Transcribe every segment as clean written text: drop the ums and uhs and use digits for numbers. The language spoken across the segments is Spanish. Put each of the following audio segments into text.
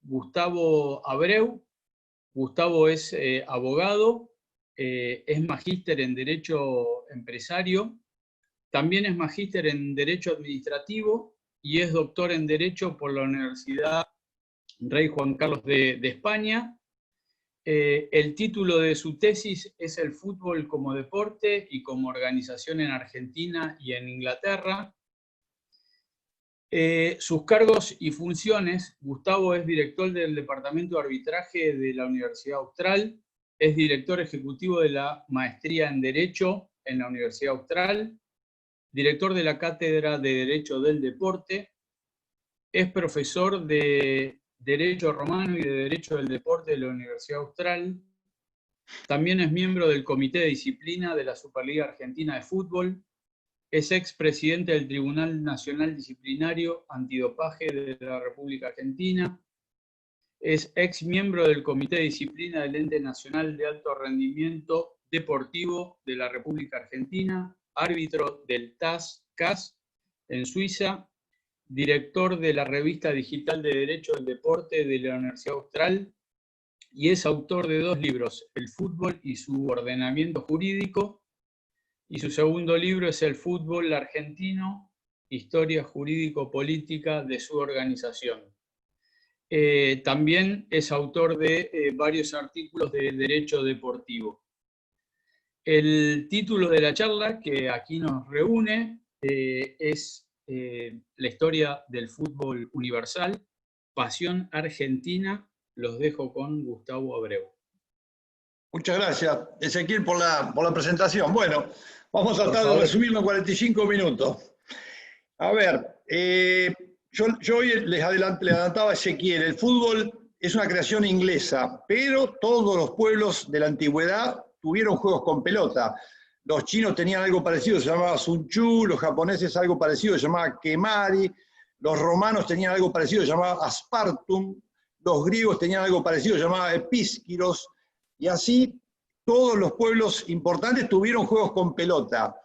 Gustavo Abreu. Gustavo es abogado, es magíster en Derecho Empresario, también es magíster en Derecho Administrativo y es doctor en Derecho por la Universidad Rey Juan Carlos de España. El título de su tesis es El fútbol como deporte y como organización en Argentina y en Inglaterra. Sus cargos y funciones: Gustavo es director del Departamento de Arbitraje de la Universidad Austral, es director ejecutivo de la Maestría en Derecho en la Universidad Austral, director de la Cátedra de Derecho del Deporte, es profesor de Derecho Romano y de Derecho del Deporte de la Universidad Austral, también es miembro del Comité de Disciplina de la Superliga Argentina de Fútbol, es expresidente del Tribunal Nacional Disciplinario Antidopaje de la República Argentina, es ex miembro del Comité de Disciplina del Ente Nacional de Alto Rendimiento Deportivo de la República Argentina, árbitro del TAS-CAS en Suiza, director de la revista digital de Derecho del Deporte de la Universidad Austral, y es autor de 2 libros, El fútbol y su ordenamiento jurídico, y su segundo libro es El fútbol argentino, historia jurídico-política de su organización. También es autor de varios artículos de derecho deportivo. El título de la charla que aquí nos reúne es La historia del fútbol universal, pasión argentina. Los dejo con Gustavo Abreu. Muchas gracias, Ezequiel, por la presentación. Bueno, vamos a tratar de resumirlo en 45 minutos. A ver, yo hoy le adelantaba a Ezequiel, el fútbol es una creación inglesa, pero todos los pueblos de la antigüedad tuvieron juegos con pelota. Los chinos tenían algo parecido, se llamaba Sun Chu, los japoneses algo parecido, se llamaba Kemari, los romanos tenían algo parecido, se llamaba Aspartum, los griegos tenían algo parecido, se llamaba Epísquiros, y así todos los pueblos importantes tuvieron juegos con pelota.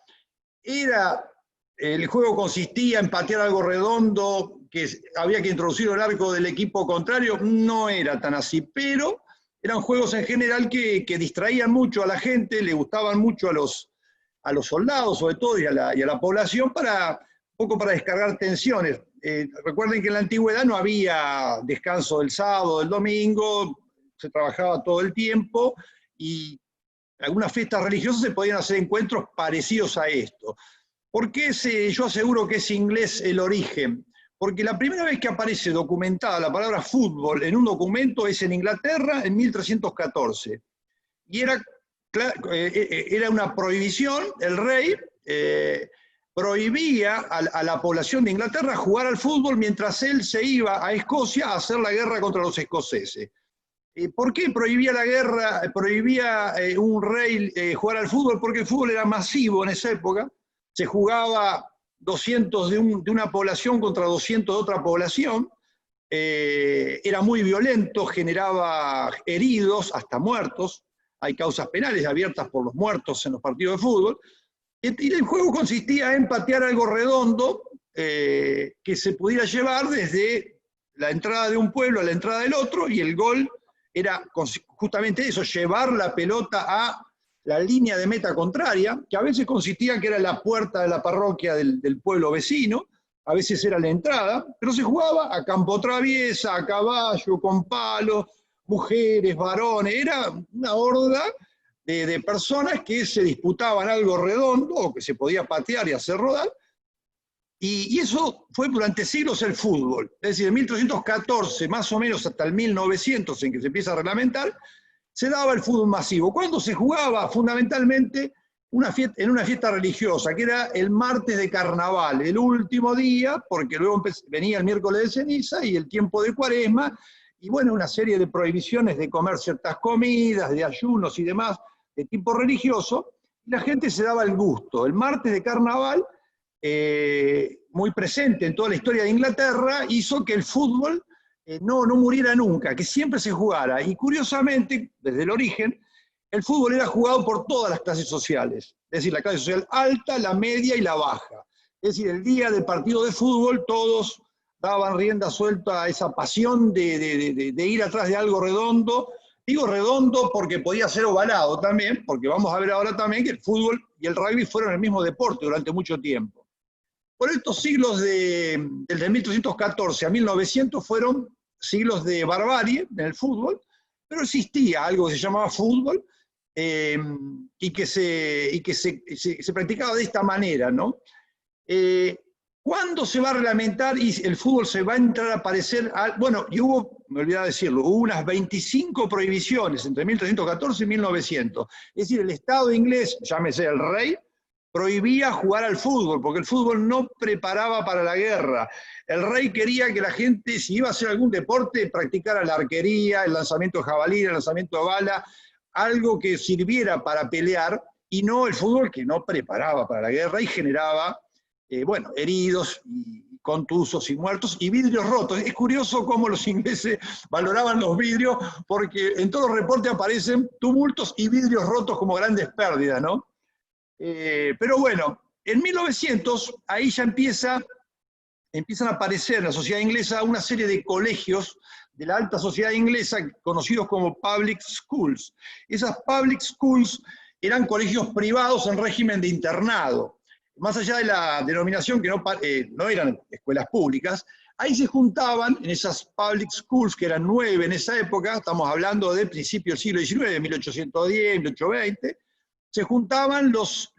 El juego consistía en patear algo redondo, que había que introducir el arco del equipo contrario, no era tan así, pero eran juegos en general que distraían mucho a la gente, le gustaban mucho a los soldados, sobre todo, y a la población, un poco para descargar tensiones. Recuerden que en la antigüedad no había descanso del sábado, del domingo, se trabajaba todo el tiempo, y en algunas fiestas religiosas se podían hacer encuentros parecidos a esto. ¿Por qué yo aseguro que es inglés el origen? Porque la primera vez que aparece documentada la palabra fútbol en un documento es en Inglaterra en 1314. Y era una prohibición, el rey prohibía a la población de Inglaterra jugar al fútbol mientras él se iba a Escocia a hacer la guerra contra los escoceses. ¿Por qué prohibía la guerra, prohibía un rey jugar al fútbol? Porque el fútbol era masivo en esa época, se jugaba 200 de una población contra 200 de otra población, era muy violento, generaba heridos, hasta muertos, hay causas penales abiertas por los muertos en los partidos de fútbol, y el juego consistía en patear algo redondo que se pudiera llevar desde la entrada de un pueblo a la entrada del otro, y el gol era justamente eso, llevar la pelota a la línea de meta contraria, que a veces consistía en que era la puerta de la parroquia del pueblo vecino, a veces era la entrada, pero se jugaba a campo traviesa, a caballo, con palos, mujeres, varones, era una horda de personas que se disputaban algo redondo, o que se podía patear y hacer rodar, y eso fue durante siglos el fútbol. Es decir, en 1314, más o menos hasta el 1900, en que se empieza a reglamentar, se daba el fútbol masivo. ¿Cuándo se jugaba? Fundamentalmente en una fiesta religiosa, que era el martes de carnaval, el último día, porque luego venía el miércoles de ceniza y el tiempo de Cuaresma, y bueno, una serie de prohibiciones de comer ciertas comidas, de ayunos y demás, de tipo religioso, y la gente se daba el gusto. El martes de carnaval, muy presente en toda la historia de Inglaterra, hizo que el fútbol no muriera nunca, que siempre se jugara. Y curiosamente, desde el origen, el fútbol era jugado por todas las clases sociales, es decir, la clase social alta, la media y la baja. Es decir, el día del partido de fútbol todos daban rienda suelta a esa pasión de ir atrás de algo redondo. Digo redondo porque podía ser ovalado también, porque vamos a ver ahora también que el fútbol y el rugby fueron el mismo deporte durante mucho tiempo. Por estos siglos desde 1314 a 1900 fueron siglos de barbarie en el fútbol, pero existía algo que se llamaba fútbol y que se practicaba de esta manera, ¿no? ¿Cuándo se va a reglamentar y el fútbol se va a entrar a aparecer? Bueno, y hubo, me olvidaba decirlo, hubo unas 25 prohibiciones entre 1314 y 1900. Es decir, el Estado inglés, llámese el rey, prohibía jugar al fútbol, porque el fútbol no preparaba para la guerra. El rey quería que la gente, si iba a hacer algún deporte, practicara la arquería, el lanzamiento de jabalí, el lanzamiento de bala, algo que sirviera para pelear, y no el fútbol que no preparaba para la guerra y generaba bueno, heridos, y contusos y muertos, y vidrios rotos. Es curioso cómo los ingleses valoraban los vidrios, porque en todos los reportes aparecen tumultos y vidrios rotos como grandes pérdidas, ¿no? Pero bueno, en 1900, ahí ya empiezan a aparecer en la sociedad inglesa una serie de colegios de la alta sociedad inglesa, conocidos como public schools. Esas public schools eran colegios privados en régimen de internado. Más allá de la denominación que no eran escuelas públicas, ahí se juntaban en esas public schools, que eran 9 en esa época, estamos hablando de principio del siglo XIX, 1810, 1820, se juntaban los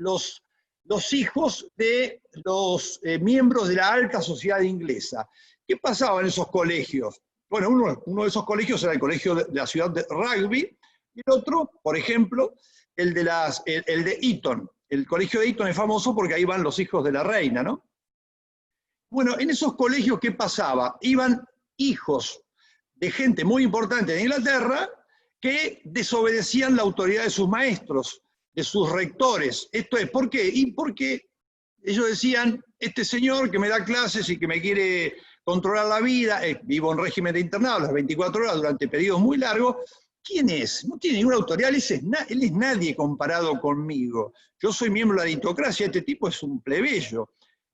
hijos de los miembros de la alta sociedad inglesa. ¿Qué pasaba en esos colegios? Bueno, uno de esos colegios era el colegio de la ciudad de Rugby, y el otro, por ejemplo, el de Eton. El colegio de Eton es famoso porque ahí van los hijos de la reina, ¿no? Bueno, en esos colegios, ¿qué pasaba? Iban hijos de gente muy importante de Inglaterra que desobedecían la autoridad de sus maestros, de sus rectores. Esto es, ¿por qué? Y porque ellos decían, este señor que me da clases y que me quiere controlar la vida, vivo en régimen de internado las 24 horas durante periodos muy largos, ¿quién es? No tiene ninguna autoridad, él es nadie comparado conmigo. Yo soy miembro de la aristocracia, este tipo es un plebeyo.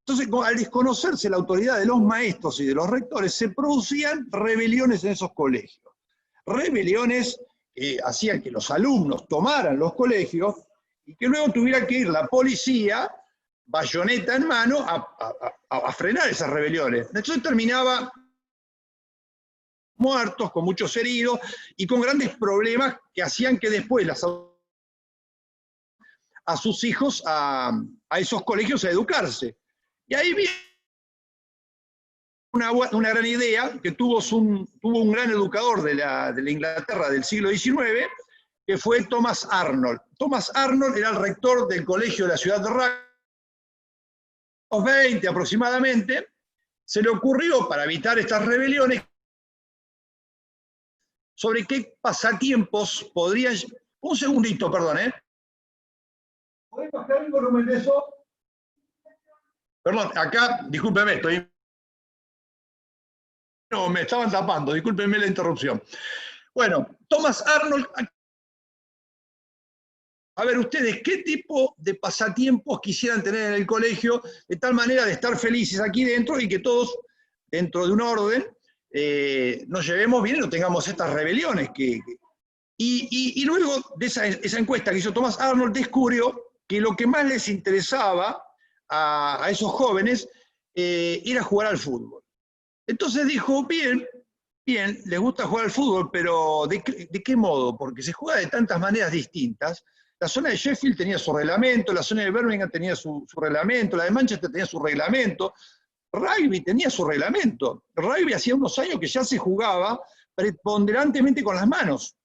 Entonces, al desconocerse la autoridad de los maestros y de los rectores, se producían rebeliones en esos colegios. Rebeliones que hacían que los alumnos tomaran los colegios y que luego tuviera que ir la policía, bayoneta en mano, a frenar esas rebeliones. Entonces terminaba muertos, con muchos heridos y con grandes problemas que hacían que después a sus hijos a esos colegios a educarse. Y ahí viene una gran idea que tuvo un gran educador de la Inglaterra del siglo XIX, que fue Thomas Arnold. Thomas Arnold era el rector del colegio de la ciudad de Rugby, a los 20 aproximadamente. Se le ocurrió, para evitar estas rebeliones, sobre qué pasatiempos podrían... Un segundito, perdón, ¿eh? ¿Podés bajar el volumen de eso? Perdón, acá, discúlpeme, no, me estaban tapando, discúlpenme la interrupción. Bueno, Thomas Arnold... A ver, ustedes, ¿qué tipo de pasatiempos quisieran tener en el colegio de tal manera de estar felices aquí dentro y que todos, dentro de un orden, nos llevemos bien y no tengamos estas rebeliones? Y luego de esa encuesta que hizo Thomas Arnold, descubrió que lo que más les interesaba a esos jóvenes era jugar al fútbol. Entonces dijo, bien, les gusta jugar al fútbol, pero ¿de qué modo? Porque se juega de tantas maneras distintas. La zona de Sheffield tenía su reglamento, la zona de Birmingham tenía su reglamento, la de Manchester tenía su reglamento, Rugby tenía su reglamento. Rugby hacía unos años que ya se jugaba preponderantemente con las manos.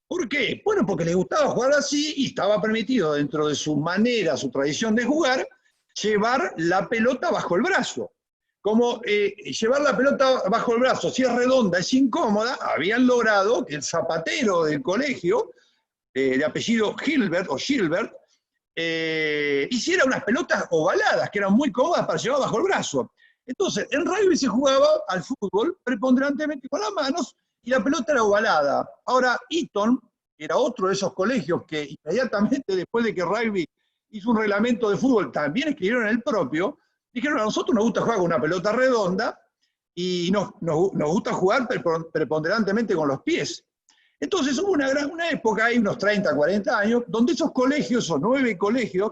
¿Por qué? Bueno, porque les gustaba jugar así y estaba permitido dentro de su manera, su tradición de jugar, llevar la pelota bajo el brazo. Como llevar la pelota bajo el brazo, si es redonda, es incómoda, habían logrado que el zapatero del colegio, de apellido Gilbert, hiciera unas pelotas ovaladas, que eran muy cómodas para llevar bajo el brazo. Entonces, en rugby se jugaba al fútbol preponderantemente con las manos, y la pelota era ovalada. Ahora, Eton era otro de esos colegios que inmediatamente después de que Rugby hizo un reglamento de fútbol, también escribieron el propio, dijeron, a nosotros nos gusta jugar con una pelota redonda, y nos gusta jugar preponderantemente con los pies. Entonces hubo una época, hay unos 30, 40 años, donde esos colegios, esos 9 colegios,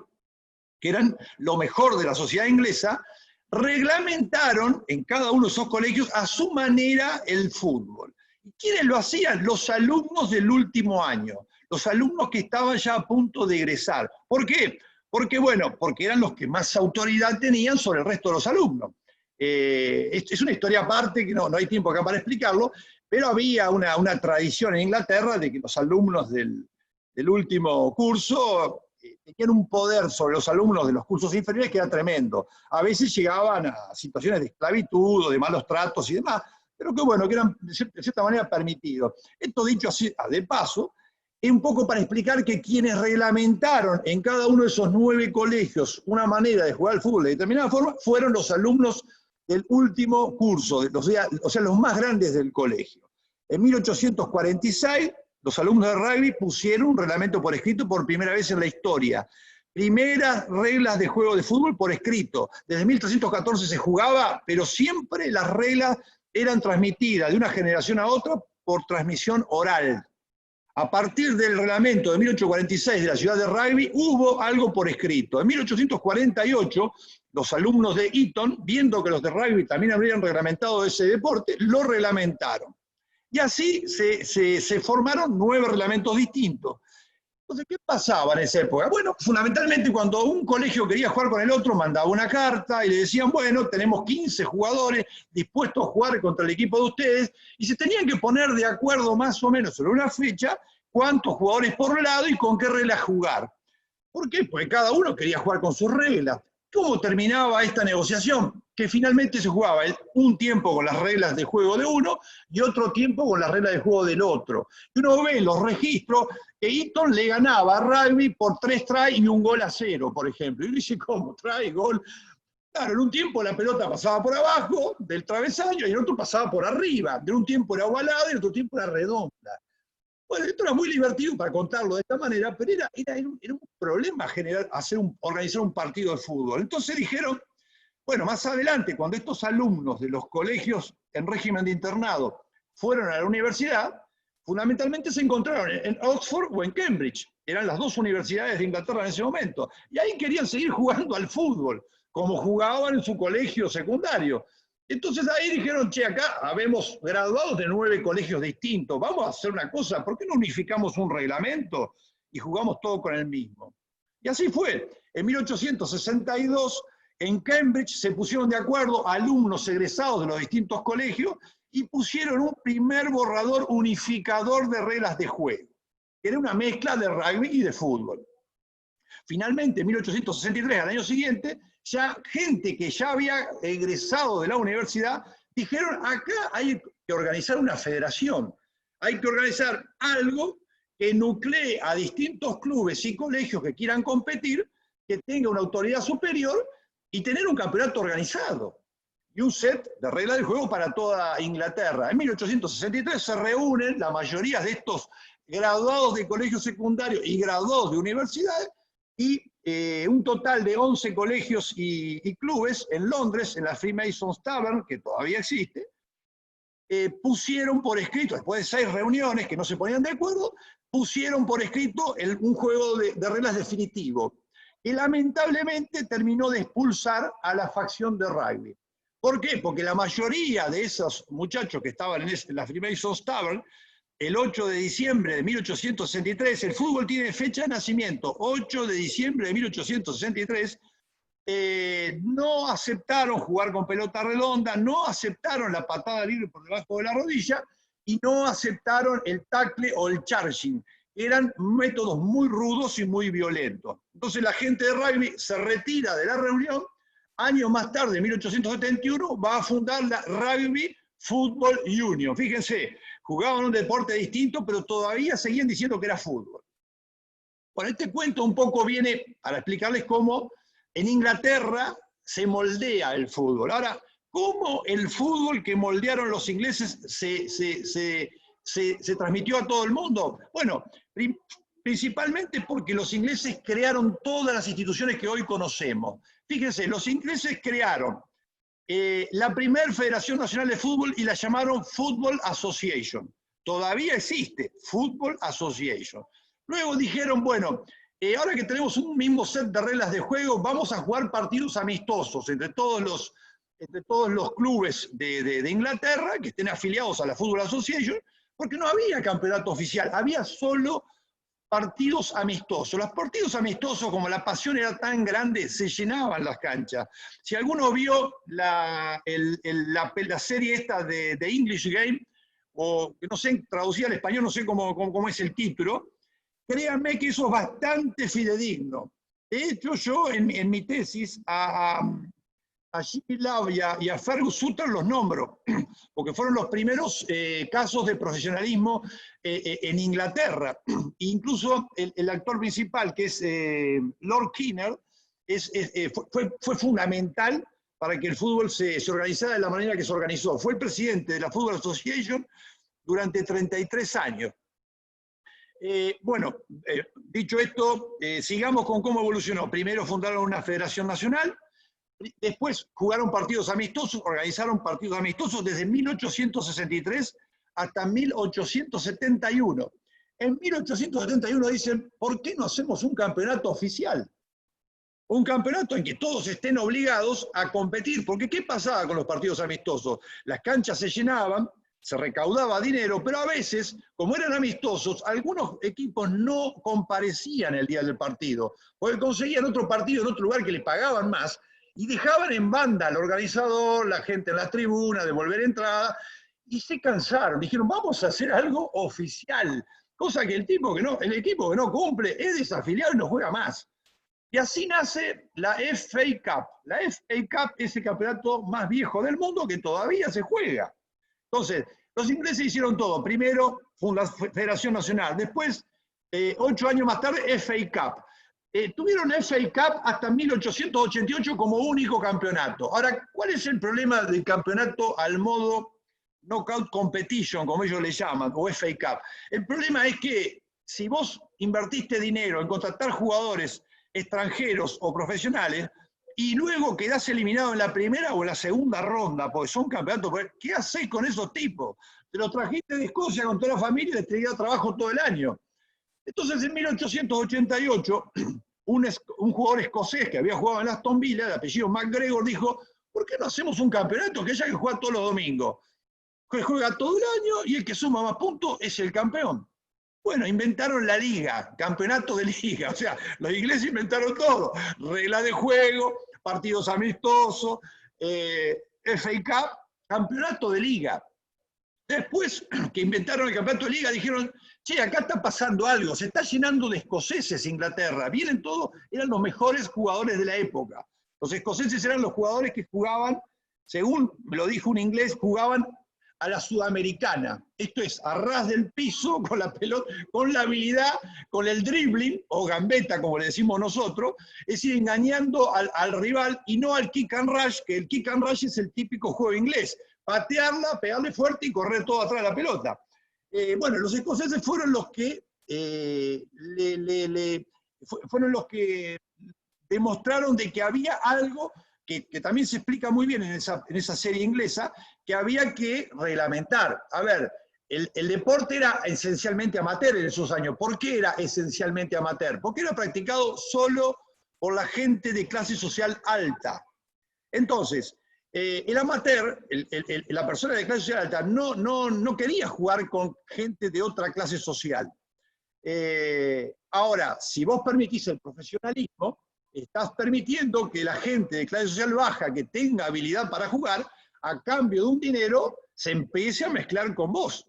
que eran lo mejor de la sociedad inglesa, reglamentaron en cada uno de esos colegios a su manera el fútbol. ¿Y quiénes lo hacían? Los alumnos del último año, los alumnos que estaban ya a punto de egresar. ¿Por qué? Porque, bueno, porque eran los que más autoridad tenían sobre el resto de los alumnos. Es una historia aparte, que no hay tiempo acá para explicarlo, pero había una tradición en Inglaterra de que los alumnos del último curso tenían un poder sobre los alumnos de los cursos inferiores que era tremendo. A veces llegaban a situaciones de esclavitud o de malos tratos y demás, pero que bueno, que eran de cierta manera permitidos. Esto dicho así, de paso, es un poco para explicar que quienes reglamentaron en cada uno de esos 9 colegios una manera de jugar al fútbol de determinada forma fueron los alumnos del último curso, o sea, los más grandes del colegio. En 1846, los alumnos de rugby pusieron un reglamento por escrito por primera vez en la historia. Primeras reglas de juego de fútbol por escrito. Desde 1314 se jugaba, pero siempre las reglas eran transmitidas de una generación a otra por transmisión oral. A partir del reglamento de 1846 de la ciudad de Rugby, hubo algo por escrito. En 1848, los alumnos de Eton, viendo que los de Rugby también habrían reglamentado ese deporte, lo reglamentaron. Y así se formaron 9 reglamentos distintos. Entonces, ¿qué pasaba en esa época? Bueno, fundamentalmente cuando un colegio quería jugar con el otro, mandaba una carta y le decían, bueno, tenemos 15 jugadores dispuestos a jugar contra el equipo de ustedes, y se tenían que poner de acuerdo más o menos sobre una fecha, cuántos jugadores por lado y con qué reglas jugar. ¿Por qué? Porque cada uno quería jugar con sus reglas. ¿Cómo terminaba esta negociación? Que finalmente se jugaba un tiempo con las reglas de juego de uno y otro tiempo con las reglas de juego del otro. Y uno ve en los registros que Eton le ganaba a Rugby por 3 tries y 1 gol a 0, por ejemplo. Y uno dice, ¿cómo? Try, gol. Claro, en un tiempo la pelota pasaba por abajo del travesaño y en otro pasaba por arriba. De un tiempo era ovalada y en otro tiempo era redonda. Bueno, esto era muy divertido para contarlo de esta manera, pero era un problema organizar un partido de fútbol. Entonces dijeron, bueno, más adelante, cuando estos alumnos de los colegios en régimen de internado fueron a la universidad, fundamentalmente se encontraron en Oxford o en Cambridge. Eran las 2 universidades de Inglaterra en ese momento. Y ahí querían seguir jugando al fútbol, como jugaban en su colegio secundario. Entonces ahí dijeron, che, acá habemos graduados de 9 colegios distintos, vamos a hacer una cosa, ¿por qué no unificamos un reglamento y jugamos todo con el mismo? Y así fue. En 1862, en Cambridge se pusieron de acuerdo alumnos egresados de los distintos colegios y pusieron un primer borrador unificador de reglas de juego, que era una mezcla de rugby y de fútbol. Finalmente, en 1863, al año siguiente, ya gente que ya había egresado de la universidad, dijeron, acá hay que organizar una federación, hay que organizar algo que nuclee a distintos clubes y colegios que quieran competir, que tenga una autoridad superior y tener un campeonato organizado y un set de reglas de juego para toda Inglaterra. En 1863 se reúnen la mayoría de estos graduados de colegios secundarios y graduados de universidades, y un total de 11 colegios y clubes en Londres, en la Freemasons Tavern, que todavía existe, pusieron por escrito, después de 6 reuniones que no se ponían de acuerdo, pusieron por escrito un juego de reglas definitivo, que lamentablemente terminó de expulsar a la facción de rugby. ¿Por qué? Porque la mayoría de esos muchachos que estaban en la Freemasons Tavern, el 8 de diciembre de 1863, el fútbol tiene fecha de nacimiento, 8 de diciembre de 1863, no aceptaron jugar con pelota redonda, no aceptaron la patada libre por debajo de la rodilla y no aceptaron el tackle o el charging. Eran métodos muy rudos y muy violentos. Entonces la gente de rugby se retira de la reunión. Años más tarde, en 1871, va a fundar la Rugby Football Union. Fíjense, jugaban un deporte distinto, pero todavía seguían diciendo que era fútbol. Bueno, este cuento un poco viene para explicarles cómo en Inglaterra se moldea el fútbol. Ahora, ¿cómo el fútbol que moldearon los ingleses se transmitió a todo el mundo? Bueno, principalmente porque los ingleses crearon todas las instituciones que hoy conocemos. Fíjense, los ingleses crearon la primera Federación Nacional de Fútbol y la llamaron Football Association. Todavía existe, Football Association. Luego dijeron, bueno, ahora que tenemos un mismo set de reglas de juego, vamos a jugar partidos amistosos entre todos los clubes de Inglaterra que estén afiliados a la Football Association, porque no había campeonato oficial, había solo partidos amistosos. Los partidos amistosos, como la pasión era tan grande, se llenaban las canchas. Si alguno vio la serie esta de English Game, o no sé, traducida al español, no sé cómo es el título, créanme que eso es bastante fidedigno. De hecho, yo en mi tesis a Jimmy Love y a Fergus Sutter los nombro, porque fueron los primeros casos de profesionalismo en Inglaterra. Incluso el actor principal, que es Lord Kinner, fue fundamental para que el fútbol se organizara de la manera que se organizó. Fue el presidente de la Football Association durante 33 años. Dicho esto, sigamos con cómo evolucionó. Primero fundaron una federación nacional, después jugaron partidos amistosos, organizaron partidos amistosos desde 1863 hasta 1871. En 1871 dicen, ¿por qué no hacemos un campeonato oficial? Un campeonato en que todos estén obligados a competir. Porque ¿qué pasaba con los partidos amistosos? Las canchas se llenaban, se recaudaba dinero, pero a veces, como eran amistosos, algunos equipos no comparecían el día del partido, porque conseguían otro partido en otro lugar que les pagaban más, y dejaban en banda al organizador, la gente en las tribunas, devolver entrada, y se cansaron. Dijeron, vamos a hacer algo oficial, cosa que el equipo que no cumple es desafiliado y no juega más. Y así nace la FA Cup. La FA Cup es el campeonato más viejo del mundo que todavía se juega. Entonces, los ingleses hicieron todo. Primero, Federación Nacional. Después, 8 años más tarde, FA Cup. Tuvieron FA Cup hasta 1888 como único campeonato. Ahora, ¿cuál es el problema del campeonato al modo Knockout Competition, como ellos le llaman, o FA Cup? El problema es que si vos invertiste dinero en contratar jugadores extranjeros o profesionales, y luego quedás eliminado en la primera o en la segunda ronda, porque son campeonatos, ¿qué hacés con esos tipos? Te los trajiste de Escocia con toda la familia y les tenías trabajo todo el año. Entonces, en 1888, un jugador escocés que había jugado en Aston Villa, de apellido McGregor, dijo, ¿por qué no hacemos un campeonato que haya que jugar todos los domingos? Que juega todo el año y el que suma más puntos es el campeón. Bueno, inventaron la liga, campeonato de liga, o sea, los ingleses inventaron todo, reglas de juego, partidos amistosos, FA Cup, campeonato de liga. Después que inventaron el campeonato de liga, dijeron, che, acá está pasando algo, se está llenando de escoceses Inglaterra, vienen todos, eran los mejores jugadores de la época. Los escoceses eran los jugadores que jugaban, según me lo dijo un inglés, jugaban a la sudamericana. Esto es, a ras del piso, con la pelota, con la habilidad, con el dribbling, o gambeta, como le decimos nosotros, es decir, engañando al rival y no al kick and rush, que el kick and rush es el típico juego inglés. Patearla, pegarle fuerte y correr todo atrás de la pelota. Bueno, los escoceses fueron los que fueron los que demostraron de que había algo que también se explica muy bien en esa serie inglesa, que había que reglamentar. A ver, el deporte era esencialmente amateur en esos años. ¿Por qué era esencialmente amateur? Porque era practicado solo por la gente de clase social alta. Entonces, el amateur, la persona de clase social alta, no quería jugar con gente de otra clase social. Ahora, si vos permitís el profesionalismo, estás permitiendo que la gente de clase social baja que tenga habilidad para jugar, a cambio de un dinero, se empiece a mezclar con vos.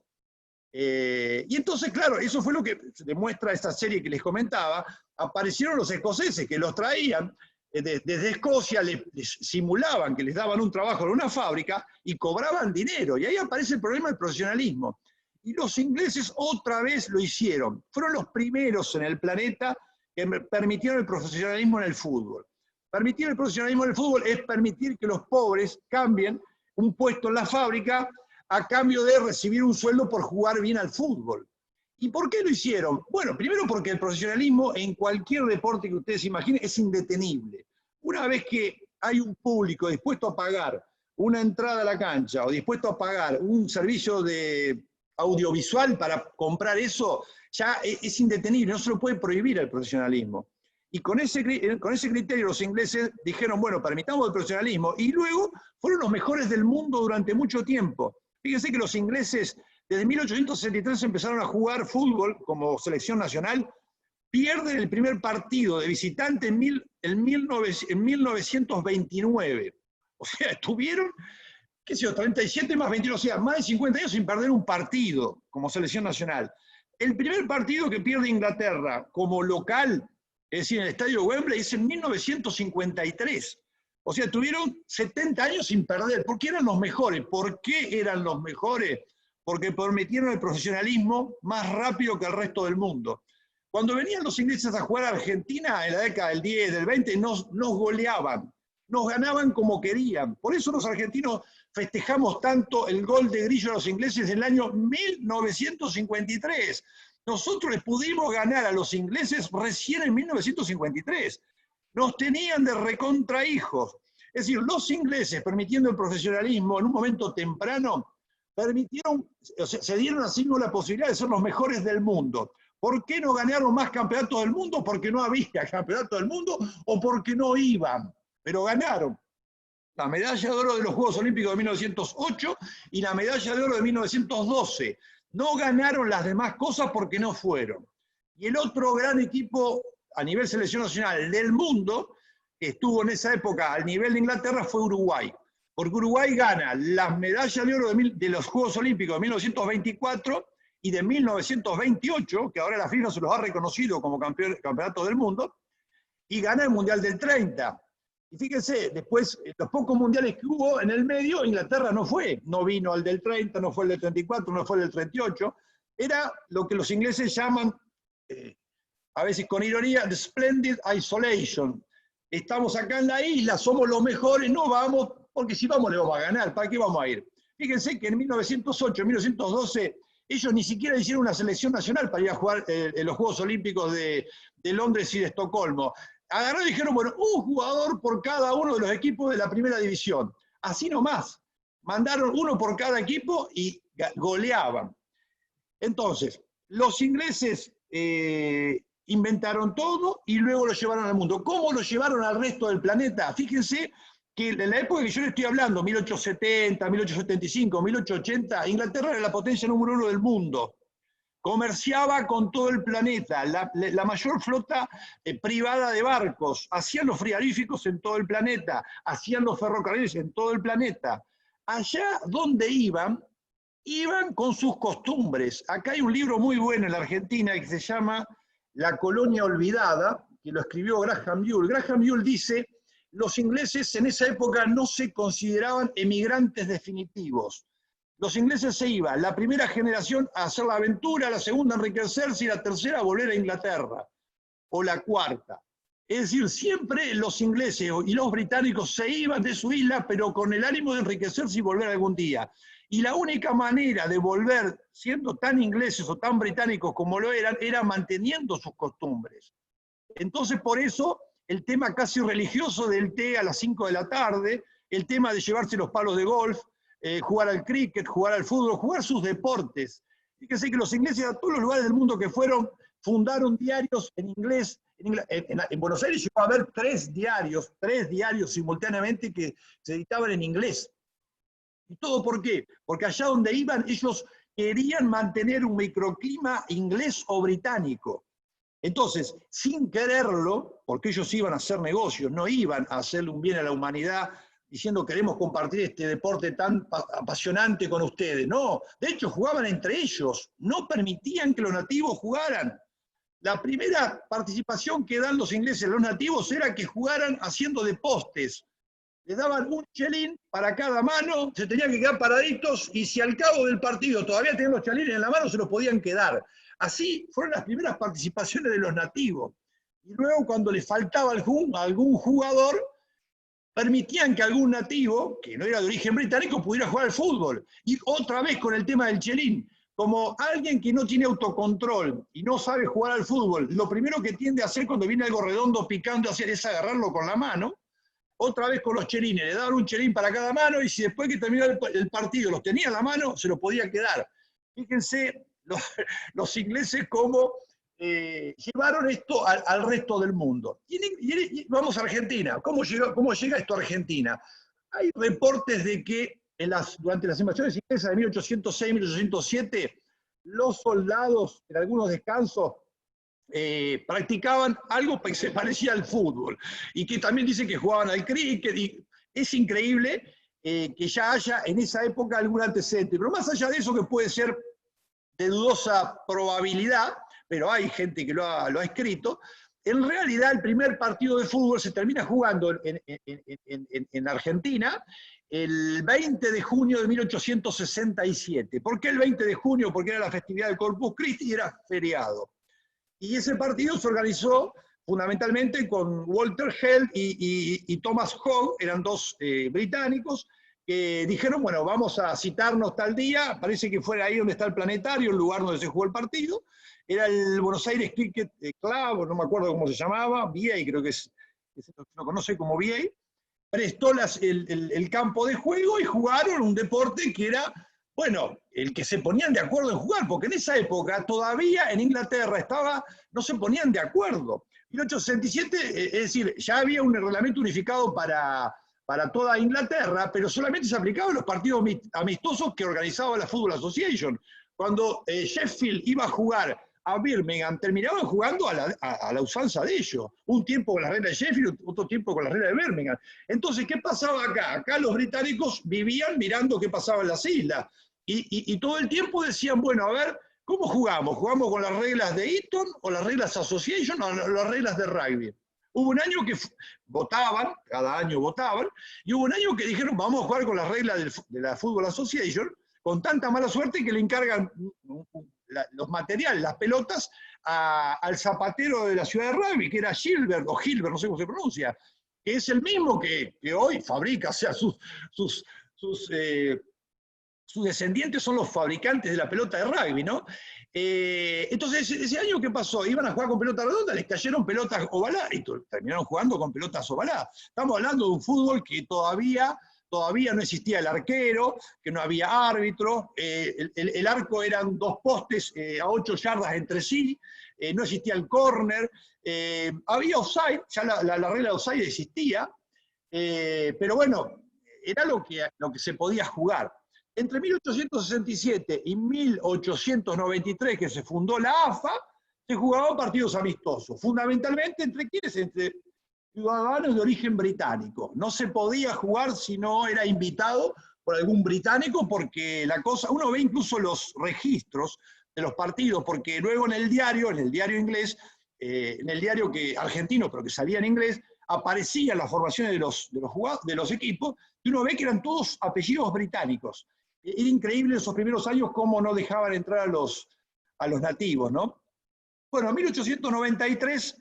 Y entonces, claro, eso fue lo que demuestra esta serie que les comentaba. Aparecieron los escoceses que los traían desde Escocia, les simulaban que les daban un trabajo en una fábrica y cobraban dinero. Y ahí aparece el problema del profesionalismo. Y los ingleses otra vez lo hicieron. Fueron los primeros en el planeta que permitieron el profesionalismo en el fútbol. Permitir el profesionalismo en el fútbol es permitir que los pobres cambien un puesto en la fábrica a cambio de recibir un sueldo por jugar bien al fútbol. ¿Y por qué lo hicieron? Bueno, primero porque el profesionalismo en cualquier deporte que ustedes imaginen es indetenible. Una vez que hay un público dispuesto a pagar una entrada a la cancha o dispuesto a pagar un servicio de audiovisual para comprar eso, ya es indetenible, no se lo puede prohibir al profesionalismo. Y con ese criterio los ingleses dijeron, bueno, permitamos el profesionalismo, y luego fueron los mejores del mundo durante mucho tiempo. Fíjense que los ingleses desde 1863 empezaron a jugar fútbol como selección nacional, pierden el primer partido de visitante en 1929. O sea, estuvieron, qué sé yo, 37 más 21, o sea, más de 50 años sin perder un partido como selección nacional. El primer partido que pierde Inglaterra como local, es decir, en el estadio Wembley, es en 1953. O sea, tuvieron 70 años sin perder, porque eran los mejores. ¿Por qué eran los mejores? Porque permitieron el profesionalismo más rápido que el resto del mundo. Cuando venían los ingleses a jugar a Argentina en la década del 10, del 20, nos goleaban, nos ganaban como querían. Por eso los argentinos festejamos tanto el gol de Grillo a los ingleses en el año 1953. Nosotros les pudimos ganar a los ingleses recién en 1953. Nos tenían de recontrahijos. Es decir, los ingleses, permitiendo el profesionalismo en un momento temprano, permitieron, o sea, se dieron a sí mismos la posibilidad de ser los mejores del mundo. ¿Por qué no ganaron más campeonatos del mundo? Porque no había campeonato del mundo o porque no iban, pero ganaron. La medalla de oro de los Juegos Olímpicos de 1908 y la medalla de oro de 1912. No ganaron las demás cosas porque no fueron. Y el otro gran equipo a nivel selección nacional del mundo, que estuvo en esa época al nivel de Inglaterra, fue Uruguay. Porque Uruguay gana las medallas de oro de los Juegos Olímpicos de 1924 y de 1928, que ahora la FIFA se los ha reconocido como campeonato del mundo, y gana el Mundial del 30. Y fíjense, después, los pocos mundiales que hubo en el medio, Inglaterra no fue. No vino al del 30, no fue el del 34, no fue el del 38. Era lo que los ingleses llaman, a veces con ironía, the splendid isolation. Estamos acá en la isla, somos los mejores, no vamos, porque si vamos le vamos a ganar, ¿para qué vamos a ir? Fíjense que en 1908, 1912, ellos ni siquiera hicieron una selección nacional para ir a jugar en los Juegos Olímpicos de Londres y de Estocolmo. Agarraron y dijeron, bueno, un jugador por cada uno de los equipos de la primera división. Así nomás. Mandaron uno por cada equipo y goleaban. Entonces, los ingleses inventaron todo y luego lo llevaron al mundo. ¿Cómo lo llevaron al resto del planeta? Fíjense que en la época que yo le estoy hablando, 1870, 1875, 1880, Inglaterra era la potencia número 1 del mundo. Comerciaba con todo el planeta, la mayor flota privada de barcos, hacían los frigoríficos en todo el planeta, hacían los ferrocarriles en todo el planeta. Allá donde iban con sus costumbres. Acá hay un libro muy bueno en la Argentina que se llama La colonia olvidada, que lo escribió Graham Mule. Graham Mule dice, los ingleses en esa época no se consideraban emigrantes definitivos. Los ingleses se iban, la primera generación a hacer la aventura, la segunda a enriquecerse y la tercera a volver a Inglaterra, o la cuarta. Es decir, siempre los ingleses y los británicos se iban de su isla, pero con el ánimo de enriquecerse y volver algún día. Y la única manera de volver, siendo tan ingleses o tan británicos como lo eran, era manteniendo sus costumbres. Entonces, por eso, el tema casi religioso del té a las 5 de la tarde, el tema de llevarse los palos de golf, jugar al cricket, jugar al fútbol, jugar sus deportes. Fíjense que los ingleses a todos los lugares del mundo que fueron, fundaron diarios en inglés. En Buenos Aires llegó a haber tres diarios simultáneamente que se editaban en inglés. ¿Y todo por qué? Porque allá donde iban ellos querían mantener un microclima inglés o británico. Entonces, sin quererlo, porque ellos iban a hacer negocios, no iban a hacerle un bien a la humanidad, diciendo queremos compartir este deporte tan apasionante con ustedes. No, de hecho jugaban entre ellos, no permitían que los nativos jugaran. La primera participación que dan los ingleses, los nativos, era que jugaran haciendo de postes. Les daban un chelín para cada mano, se tenían que quedar paraditos y si al cabo del partido todavía tenían los chelines en la mano, se los podían quedar. Así fueron las primeras participaciones de los nativos. Y luego cuando les faltaba algún jugador, permitían que algún nativo, que no era de origen británico, pudiera jugar al fútbol. Y otra vez con el tema del chelín. Como alguien que no tiene autocontrol y no sabe jugar al fútbol, lo primero que tiende a hacer cuando viene algo redondo picando es agarrarlo con la mano, otra vez con los chelines, le daban un chelín para cada mano y si después que terminó el partido los tenía en la mano, se los podía quedar. Fíjense los ingleses cómo llevaron esto al resto del mundo. Y vamos a Argentina. ¿Cómo llega esto a Argentina? Hay reportes de que durante las invasiones inglesas de 1806-1807, los soldados en algunos descansos practicaban algo que se parecía al fútbol y que también dicen que jugaban al cricket. Y es increíble que ya haya en esa época algún antecedente. Pero más allá de eso, que puede ser de dudosa probabilidad, pero hay gente que lo ha escrito, en realidad el primer partido de fútbol se termina jugando en Argentina el 20 de junio de 1867. ¿Por qué el 20 de junio? Porque era la festividad del Corpus Christi y era feriado. Y ese partido se organizó fundamentalmente con Walter Held y Thomas Hogg, eran dos británicos, que dijeron, bueno, vamos a citarnos tal día, parece que fue ahí donde está el planetario, el lugar donde se jugó el partido, era el Buenos Aires Cricket Club, no me acuerdo cómo se llamaba, VA, creo que lo conoce como VA, prestó el campo de juego y jugaron un deporte que era, bueno, el que se ponían de acuerdo en jugar, porque en esa época todavía en Inglaterra no se ponían de acuerdo. En 1867, es decir, ya había un reglamento unificado para toda Inglaterra, pero solamente se aplicaba en los partidos amistosos que organizaba la Football Association. Cuando Sheffield iba a jugar a Birmingham, terminaban jugando a la usanza de ellos. Un tiempo con la regla de Sheffield, otro tiempo con la regla de Birmingham. Entonces, ¿qué pasaba acá? Acá los británicos vivían mirando qué pasaba en las islas. Y todo el tiempo decían, bueno, a ver, ¿cómo jugamos? ¿Jugamos con las reglas de Eton o las reglas Association o las reglas de rugby? Hubo un año que votaban, cada año votaban, y hubo un año que dijeron, vamos a jugar con las reglas de la Football Association, con tanta mala suerte que le encargan los materiales, las pelotas, al zapatero de la ciudad de rugby, que era Gilbert, o Gilbert, no sé cómo se pronuncia, que es el mismo que hoy fabrica, o sea, sus descendientes son los fabricantes de la pelota de rugby, ¿no? Entonces, ese año, ¿qué pasó? Iban a jugar con pelota redonda, les cayeron pelotas ovaladas y terminaron jugando con pelotas ovaladas. Estamos hablando de un fútbol que todavía no existía el arquero, que no había árbitro, el arco eran dos postes a 8 yardas entre sí, no existía el córner, había offside, ya la regla de offside existía, pero bueno, era lo que se podía jugar. Entre 1867 y 1893, que se fundó la AFA, se jugaban partidos amistosos, fundamentalmente entre quienes, entre ciudadanos de origen británico. No se podía jugar si no era invitado por algún británico, porque la cosa, uno ve incluso los registros de los partidos, porque luego en el diario inglés, en el diario argentino, pero que salía en inglés, aparecían las formaciones de los equipos, y uno ve que eran todos apellidos británicos. Era increíble esos primeros años cómo no dejaban entrar a los nativos, ¿no? Bueno, en 1893,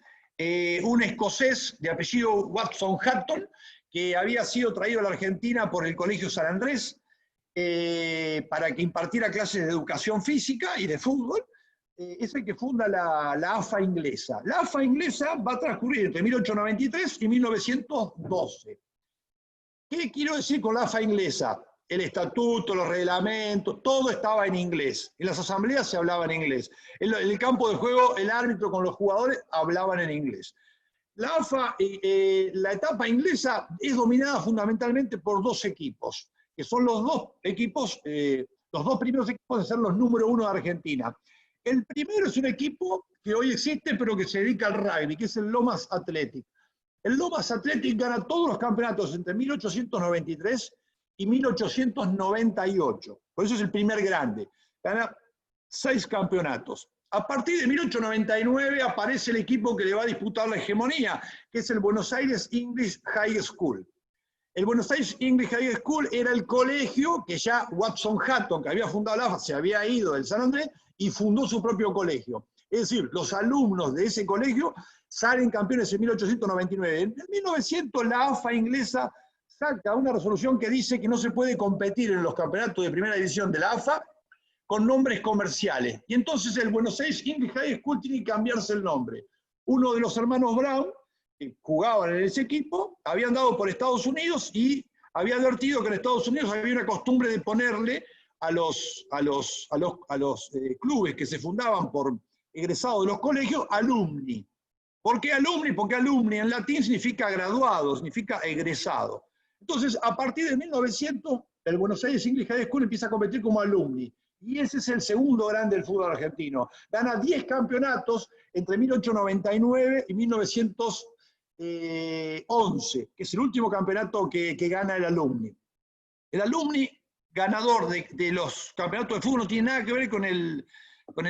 un escocés de apellido Watson Hatton, que había sido traído a la Argentina por el Colegio San Andrés para que impartiera clases de educación física y de fútbol, es el que funda la AFA inglesa. La AFA inglesa va a transcurrir entre 1893 y 1912. ¿Qué quiero decir con la AFA inglesa? El estatuto, los reglamentos, todo estaba en inglés. En las asambleas se hablaba en inglés. En el campo de juego, el árbitro con los jugadores hablaban en inglés. La AFA, la etapa inglesa, es dominada fundamentalmente por dos equipos, que son los dos primeros equipos de ser los número 1 de Argentina. El primero es un equipo que hoy existe, pero que se dedica al rugby, que es el Lomas Athletic. El Lomas Athletic gana todos los campeonatos entre 1893 y 1898. Por eso es el primer grande. Gana 6 campeonatos. A partir de 1899 aparece el equipo que le va a disputar la hegemonía, que es el Buenos Aires English High School. El Buenos Aires English High School era el colegio que ya Watson Hatton, que había fundado la AFA, se había ido del San Andrés y fundó su propio colegio. Es decir, los alumnos de ese colegio salen campeones en 1899. En 1900 la AFA inglesa saca una resolución que dice que no se puede competir en los campeonatos de primera división de la AFA con nombres comerciales. Y entonces el Buenos Aires English High School tiene que cambiarse el nombre. Uno de los hermanos Brown, que jugaban en ese equipo habían dado por Estados Unidos y había advertido que en Estados Unidos había una costumbre de ponerle a los clubes que se fundaban por egresados de los colegios, alumni. ¿Por qué alumni? Porque alumni en latín significa graduado, significa egresado. Entonces, a partir de 1900, el Buenos Aires English High School empieza a competir como alumni. Y ese es el segundo grande del fútbol argentino. Gana 10 campeonatos entre 1899 y 1911, que es el último campeonato que gana el alumni. El alumni ganador de los campeonatos de fútbol no tiene nada que ver con el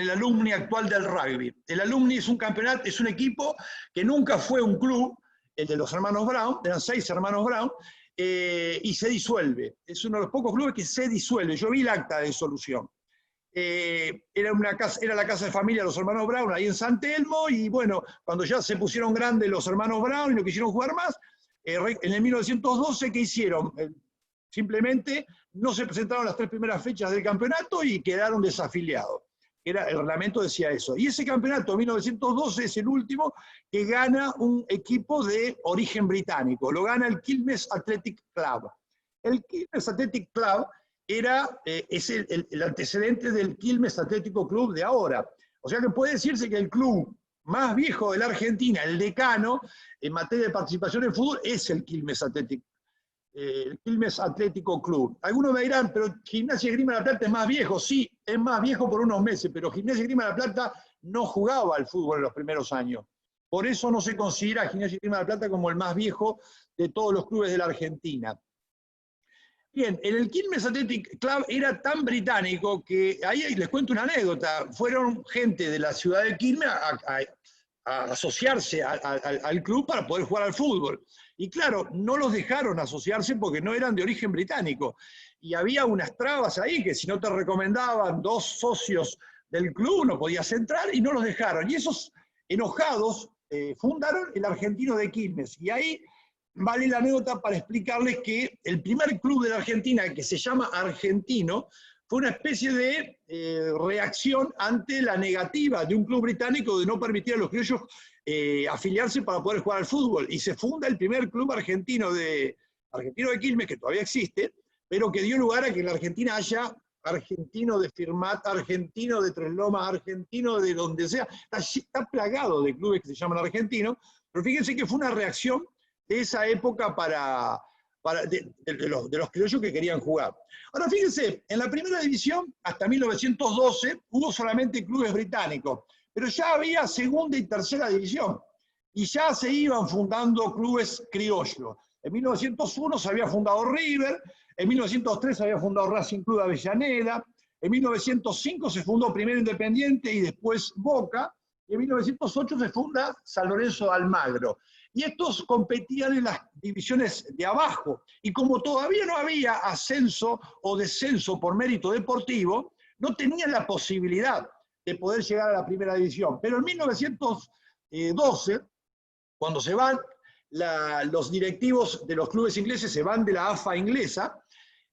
alumni actual del rugby. El alumni es un campeonato, es un equipo que nunca fue un club, el de los hermanos Brown, eran 6 hermanos Brown, y se disuelve. Es uno de los pocos clubes que se disuelve. Yo vi el acta de disolución. Era la casa de familia de los hermanos Brown, ahí en San Telmo, y bueno, cuando ya se pusieron grandes los hermanos Brown y no quisieron jugar más, en el 1912, ¿qué hicieron? Simplemente no se presentaron las 3 primeras fechas del campeonato y quedaron desafiliados. El reglamento decía eso. Y ese campeonato, 1912, es el último que gana un equipo de origen británico. Lo gana el Quilmes Athletic Club. El Quilmes Athletic Club es el antecedente del Quilmes Atlético Club de ahora. O sea que puede decirse que el club más viejo de la Argentina, el decano, en materia de participación en fútbol, es el Quilmes Atlético Club. Algunos me dirán, pero Gimnasia y Esgrima de la Plata es más viejo. Sí, es más viejo por unos meses, pero Gimnasia y Esgrima de la Plata no jugaba al fútbol en los primeros años. Por eso no se considera Gimnasia y Esgrima de la Plata como el más viejo de todos los clubes de la Argentina. Bien, el Quilmes Athletic Club era tan británico que, ahí les cuento una anécdota, fueron gente de la ciudad de Quilmes a asociarse al club para poder jugar al fútbol. Y claro, no los dejaron asociarse porque no eran de origen británico. Y había unas trabas ahí que si no te recomendaban 2 socios del club no podías entrar y no los dejaron. Y esos enojados fundaron el Argentino de Quilmes. Y ahí vale la anécdota para explicarles que el primer club de la Argentina, que se llama Argentino, fue una especie de reacción ante la negativa de un club británico de no permitir a los criollos afiliarse para poder jugar al fútbol. Y se funda el primer club argentino de Quilmes, que todavía existe, pero que dio lugar a que en la Argentina haya argentino de Firmat, argentino de Tres Lomas, argentino de donde sea. Está plagado de clubes que se llaman argentinos, pero fíjense que fue una reacción de esa época de los criollos que querían jugar. Ahora fíjense, en la primera división, hasta 1912, hubo solamente clubes británicos, pero ya había segunda y tercera división, y ya se iban fundando clubes criollos. En 1901 se había fundado River, en 1903 se había fundado Racing Club de Avellaneda, en 1905 se fundó primero Independiente y después Boca, y en 1908 se funda San Lorenzo de Almagro. Y estos competían en las divisiones de abajo. Y como todavía no había ascenso o descenso por mérito deportivo, no tenían la posibilidad de poder llegar a la primera división. Pero en 1912, cuando se van, los directivos de los clubes ingleses se van de la AFA inglesa,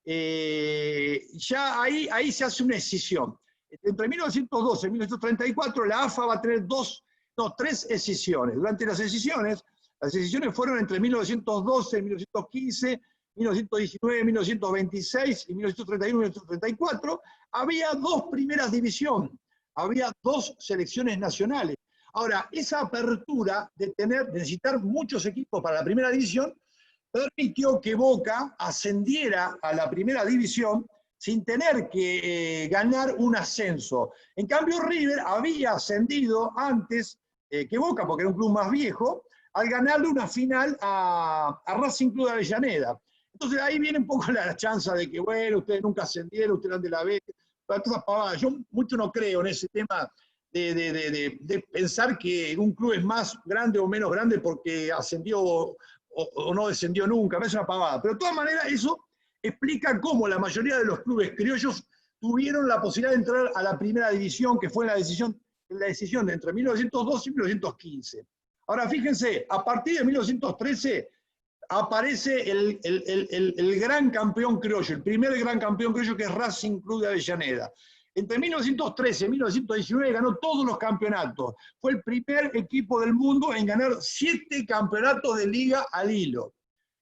ya ahí se hace una escisión. Entre 1912 y 1934, la AFA va a tener 3 escisiones. Durante las decisiones fueron entre 1912 y 1915, 1919, 1926 y 1931 y 1934. Había 2 primeras divisiones, había 2 selecciones nacionales. Ahora, esa apertura de necesitar muchos equipos para la primera división permitió que Boca ascendiera a la primera división sin tener que ganar un ascenso. En cambio, River había ascendido antes que Boca, porque era un club más viejo, al ganarle una final a Racing Club de Avellaneda. Entonces ahí viene un poco la chanza de que, bueno, ustedes nunca ascendieron, ustedes eran de la B, todas esas pavadas. Yo mucho no creo en ese tema de pensar que un club es más grande o menos grande porque ascendió o no descendió nunca, me es una pavada. Pero de todas maneras eso explica cómo la mayoría de los clubes criollos tuvieron la posibilidad de entrar a la primera división, que fue la decisión de entre 1912 y 1915. Ahora fíjense, a partir de 1913 aparece el gran campeón criollo, el primer gran campeón criollo, que es Racing Club de Avellaneda. Entre 1913 y 1919 ganó todos los campeonatos. Fue el primer equipo del mundo en ganar 7 campeonatos de liga al hilo.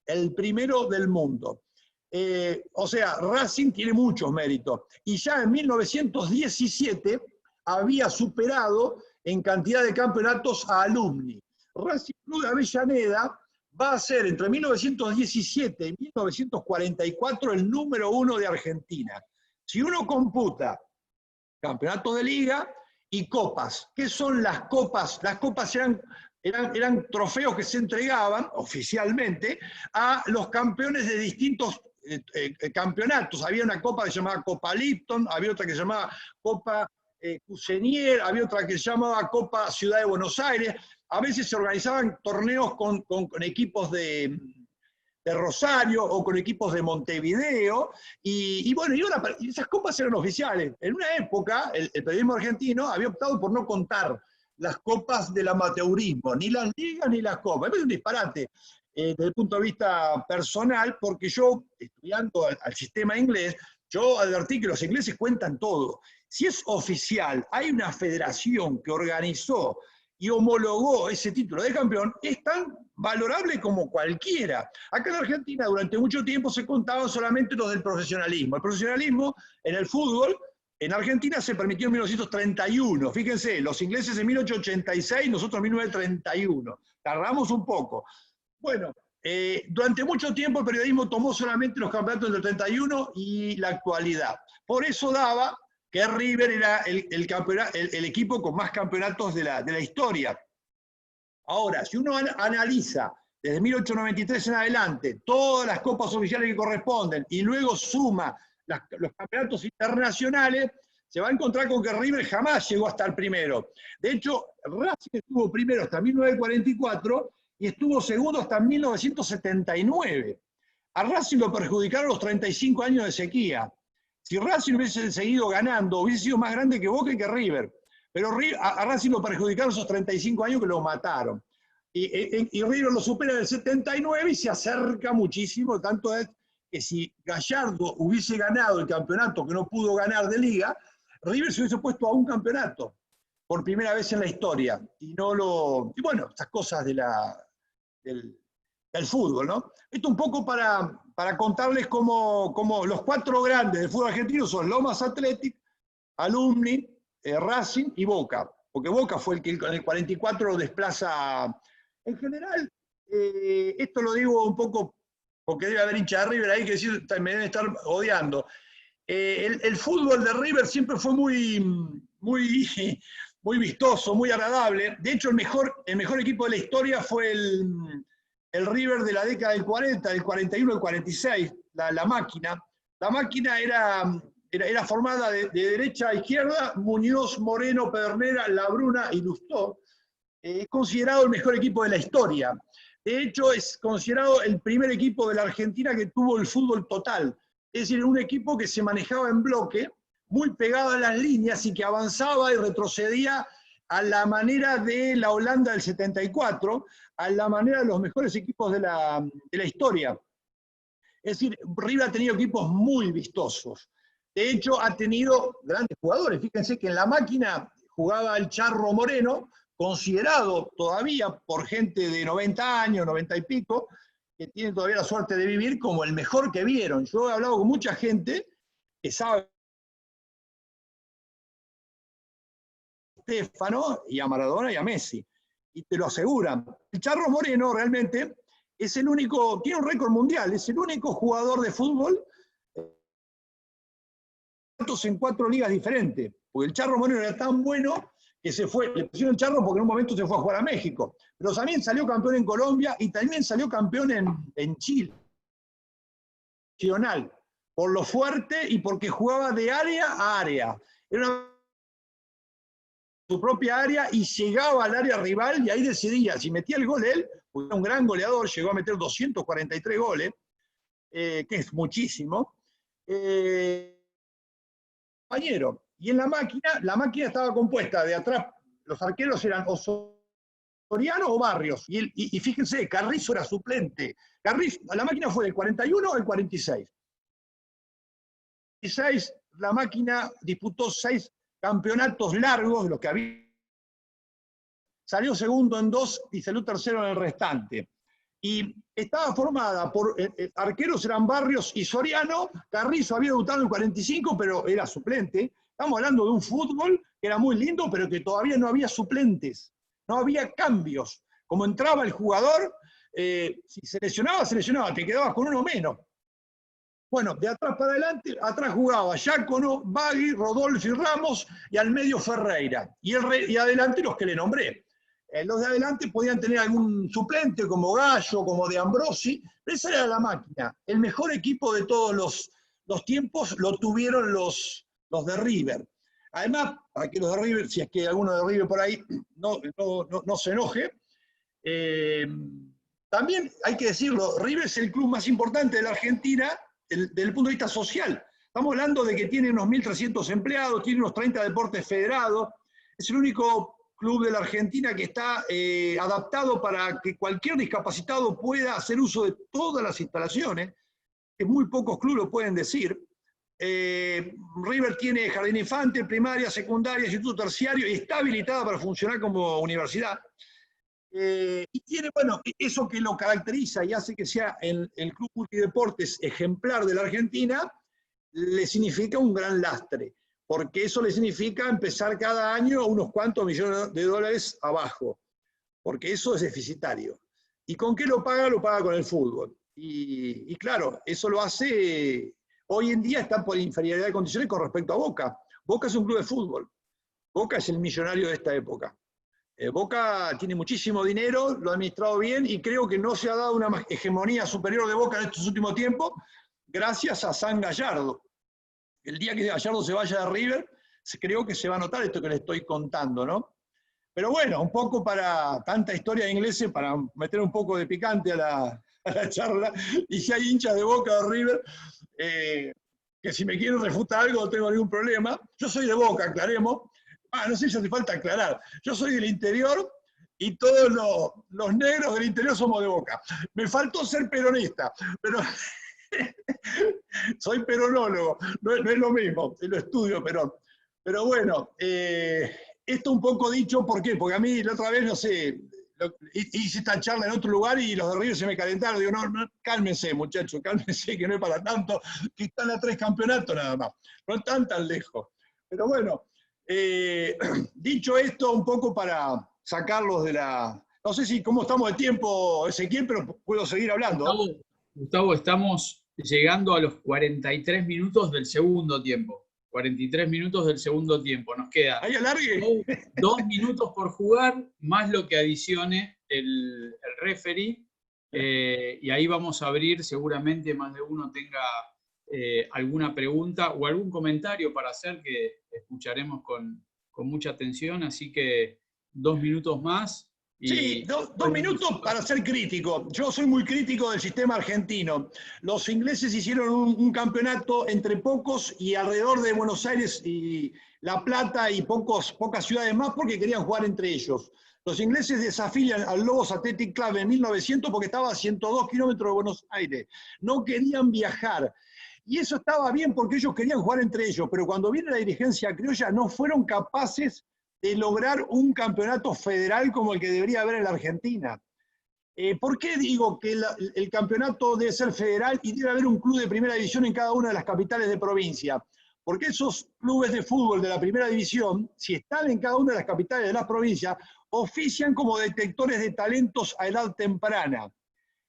El primero del mundo. O sea, Racing tiene muchos méritos. Y ya en 1917 había superado en cantidad de campeonatos a Alumni. Racing Club de Avellaneda va a ser entre 1917 y 1944 el número 1 de Argentina. Si uno computa campeonatos de liga y copas, ¿qué son las copas? Las copas eran trofeos que se entregaban oficialmente a los campeones de distintos campeonatos. Había una copa que se llamaba Copa Lipton, había otra que se llamaba Copa Cusenier, había otra que se llamaba Copa Ciudad de Buenos Aires. A veces se organizaban torneos con equipos de Rosario o con equipos de Montevideo, y bueno, y esas copas eran oficiales. En una época, el periodismo argentino había optado por no contar las copas del amateurismo, ni las ligas ni las copas. Es un disparate desde el punto de vista personal, porque yo, estudiando al sistema inglés, yo advertí que los ingleses cuentan todo. Si es oficial, hay una federación que organizó y homologó ese título de campeón, es tan valorable como cualquiera. Acá en Argentina durante mucho tiempo se contaban solamente los del profesionalismo. El profesionalismo en el fútbol en Argentina se permitió en 1931. Fíjense, los ingleses en 1886, nosotros en 1931. Tardamos un poco. Bueno, durante mucho tiempo el periodismo tomó solamente los campeonatos del 31 y la actualidad. Por eso daba que River era el equipo con más campeonatos de la historia. Ahora, si uno analiza desde 1893 en adelante todas las copas oficiales que corresponden y luego suma los campeonatos internacionales, se va a encontrar con que River jamás llegó hasta el primero. De hecho, Racing estuvo primero hasta 1944 y estuvo segundo hasta 1979. A Racing lo perjudicaron los 35 años de sequía. Si Racing hubiese seguido ganando, hubiese sido más grande que Boca y que River. Pero a Racing lo perjudicaron esos 35 años que lo mataron. Y River lo supera en el 79 y se acerca muchísimo, tanto es que si Gallardo hubiese ganado el campeonato que no pudo ganar de liga, River se hubiese puesto a un campeonato por primera vez en la historia. Y bueno, estas cosas del fútbol, ¿no? Esto un poco para contarles cómo los 4 grandes del fútbol argentino son Lomas Athletic, Alumni, Racing y Boca. Porque Boca fue el que en el 44 lo desplaza. En general, esto lo digo un poco porque debe haber hinchas de River ahí que me deben estar odiando. El fútbol de River siempre fue muy vistoso, muy agradable. De hecho, el mejor equipo de la historia fue el River de la década del 40, del 41 al 46, la máquina. La máquina era formada de derecha a izquierda, Muñoz, Moreno, Pedernera, Labruna y Lustó. Es considerado el mejor equipo de la historia. De hecho, es considerado el primer equipo de la Argentina que tuvo el fútbol total. Es decir, un equipo que se manejaba en bloque, muy pegado a las líneas y que avanzaba y retrocedía a la manera de la Holanda del 74, a la manera de los mejores equipos de la historia. Es decir, River ha tenido equipos muy vistosos. De hecho, ha tenido grandes jugadores. Fíjense que en la máquina jugaba el Charro Moreno, considerado todavía por gente de 90 años, 90 y pico, que tiene todavía la suerte de vivir como el mejor que vieron. Yo he hablado con mucha gente que sabe a Stefano y a Maradona y a Messi, y te lo aseguran. El Charro Moreno realmente es el único, tiene un récord mundial, es el único jugador de fútbol en 4 ligas diferentes, porque el Charro Moreno era tan bueno que se fue, le pusieron el Charro porque en un momento se fue a jugar a México, pero también salió campeón en Colombia y también salió campeón en Chile, por lo fuerte y porque jugaba de área a área. Era su propia área y llegaba al área rival y ahí decidía si metía el gol él, porque era un gran goleador, llegó a meter 243 goles, que es muchísimo. Compañero. Y en la máquina estaba compuesta de atrás, los arqueros eran o Soriano o Barrios. Y fíjense, Carrizo era suplente. Carrizo, la máquina fue del 41 al 46. 46, la máquina disputó 6 campeonatos largos, de los que había. Salió segundo en 2 y salió tercero en el restante. Y estaba formada por arqueros, eran Barrios y Soriano. Carrizo había debutado en el 45, pero era suplente. Estamos hablando de un fútbol que era muy lindo, pero que todavía no había suplentes, no había cambios. Como entraba el jugador, si se lesionaba, te quedabas con uno menos. Bueno, de atrás para adelante, atrás jugaba Giacono, Bagui, Rodolfi, Ramos, y al medio Ferreira. Y adelante los que le nombré. Los de adelante podían tener algún suplente, como Gallo, como De Ambrosi, pero esa era la máquina. El mejor equipo de todos los tiempos lo tuvieron los de River. Además, para que los de River, si es que alguno de River por ahí no se enoje, también hay que decirlo, River es el club más importante de la Argentina desde el punto de vista social. Estamos hablando de que tiene unos 1.300 empleados, tiene unos 30 deportes federados, es el único club de la Argentina que está adaptado para que cualquier discapacitado pueda hacer uso de todas las instalaciones, que muy pocos clubes lo pueden decir. River tiene jardín infante, primaria, secundaria, instituto terciario, y está habilitada para funcionar como universidad. Y tiene, bueno, eso que lo caracteriza y hace que sea el club multideportes ejemplar de la Argentina, le significa un gran lastre, porque eso le significa empezar cada año unos cuantos millones de dólares abajo, porque eso es deficitario. ¿Y con qué lo paga? Lo paga con el fútbol. Y claro, eso lo hace, hoy en día está por inferioridad de condiciones con respecto a Boca. Boca es un club de fútbol. Boca es el millonario de esta época. Boca tiene muchísimo dinero, lo ha administrado bien y creo que no se ha dado una hegemonía superior de Boca en estos últimos tiempos gracias a San Gallardo. El día que Gallardo se vaya de River, creo que se va a notar esto que le estoy contando, ¿no? Pero bueno, un poco para tanta historia de ingleses, para meter un poco de picante a la charla, y si hay hinchas de Boca o de River, que si me quieren refutar algo no tengo ningún problema. Yo soy de Boca, aclaremos. No sé si hace falta aclarar. Yo soy del interior y todos los negros del interior somos de Boca. Me faltó ser peronista, pero soy peronólogo, no es lo mismo, lo estudio, pero bueno, esto un poco dicho, ¿por qué? Porque a mí la otra vez, no sé, hice esta charla en otro lugar y los de River se me calentaron, digo, no, cálmense muchachos, cálmense que no es para tanto, que están a 3 campeonatos nada más, no están tan lejos. Pero bueno, dicho esto, un poco para sacarlos de la... No sé si cómo estamos de tiempo, Ezequiel, pero puedo seguir hablando. Gustavo, estamos llegando a los 43 minutos del segundo tiempo. 43 minutos del segundo tiempo. Nos queda ¿Ahí alargue? 2 minutos por jugar, más lo que adicione el referee. Y ahí vamos a abrir, seguramente más de uno tenga alguna pregunta o algún comentario para hacer, que escucharemos con mucha atención. Así que 2 minutos más. Sí, 2 minutos para ser crítico. Yo soy muy crítico del sistema argentino. Los ingleses hicieron un campeonato entre pocos y alrededor de Buenos Aires y La Plata y pocas ciudades más porque querían jugar entre ellos. Los ingleses desafían al Lobos Athletic Club en 1900 porque estaba a 102 kilómetros de Buenos Aires. No querían viajar. Y eso estaba bien porque ellos querían jugar entre ellos, pero cuando viene la dirigencia criolla no fueron capaces de lograr un campeonato federal como el que debería haber en la Argentina. ¿Por qué digo que el campeonato debe ser federal y debe haber un club de primera división en cada una de las capitales de provincia? Porque esos clubes de fútbol de la primera división, si están en cada una de las capitales de las provincias, ofician como detectores de talentos a edad temprana.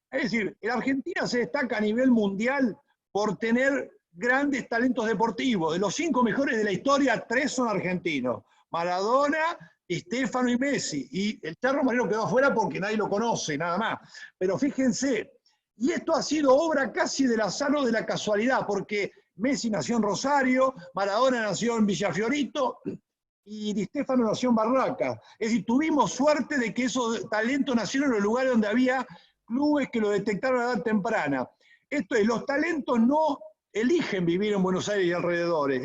Es decir, la Argentina se destaca a nivel mundial por tener grandes talentos deportivos. De los 5 mejores de la historia, 3 son argentinos. Maradona, Stéfano y Messi. Y el Charro Marino quedó afuera porque nadie lo conoce, nada más. Pero fíjense, y esto ha sido obra casi del azar o de la casualidad, porque Messi nació en Rosario, Maradona nació en Villafiorito y Di Stéfano nació en Barracas. Es decir, tuvimos suerte de que esos talentos nacieron en los lugares donde había clubes que lo detectaron a edad temprana. Esto es, los talentos no eligen vivir en Buenos Aires y alrededores,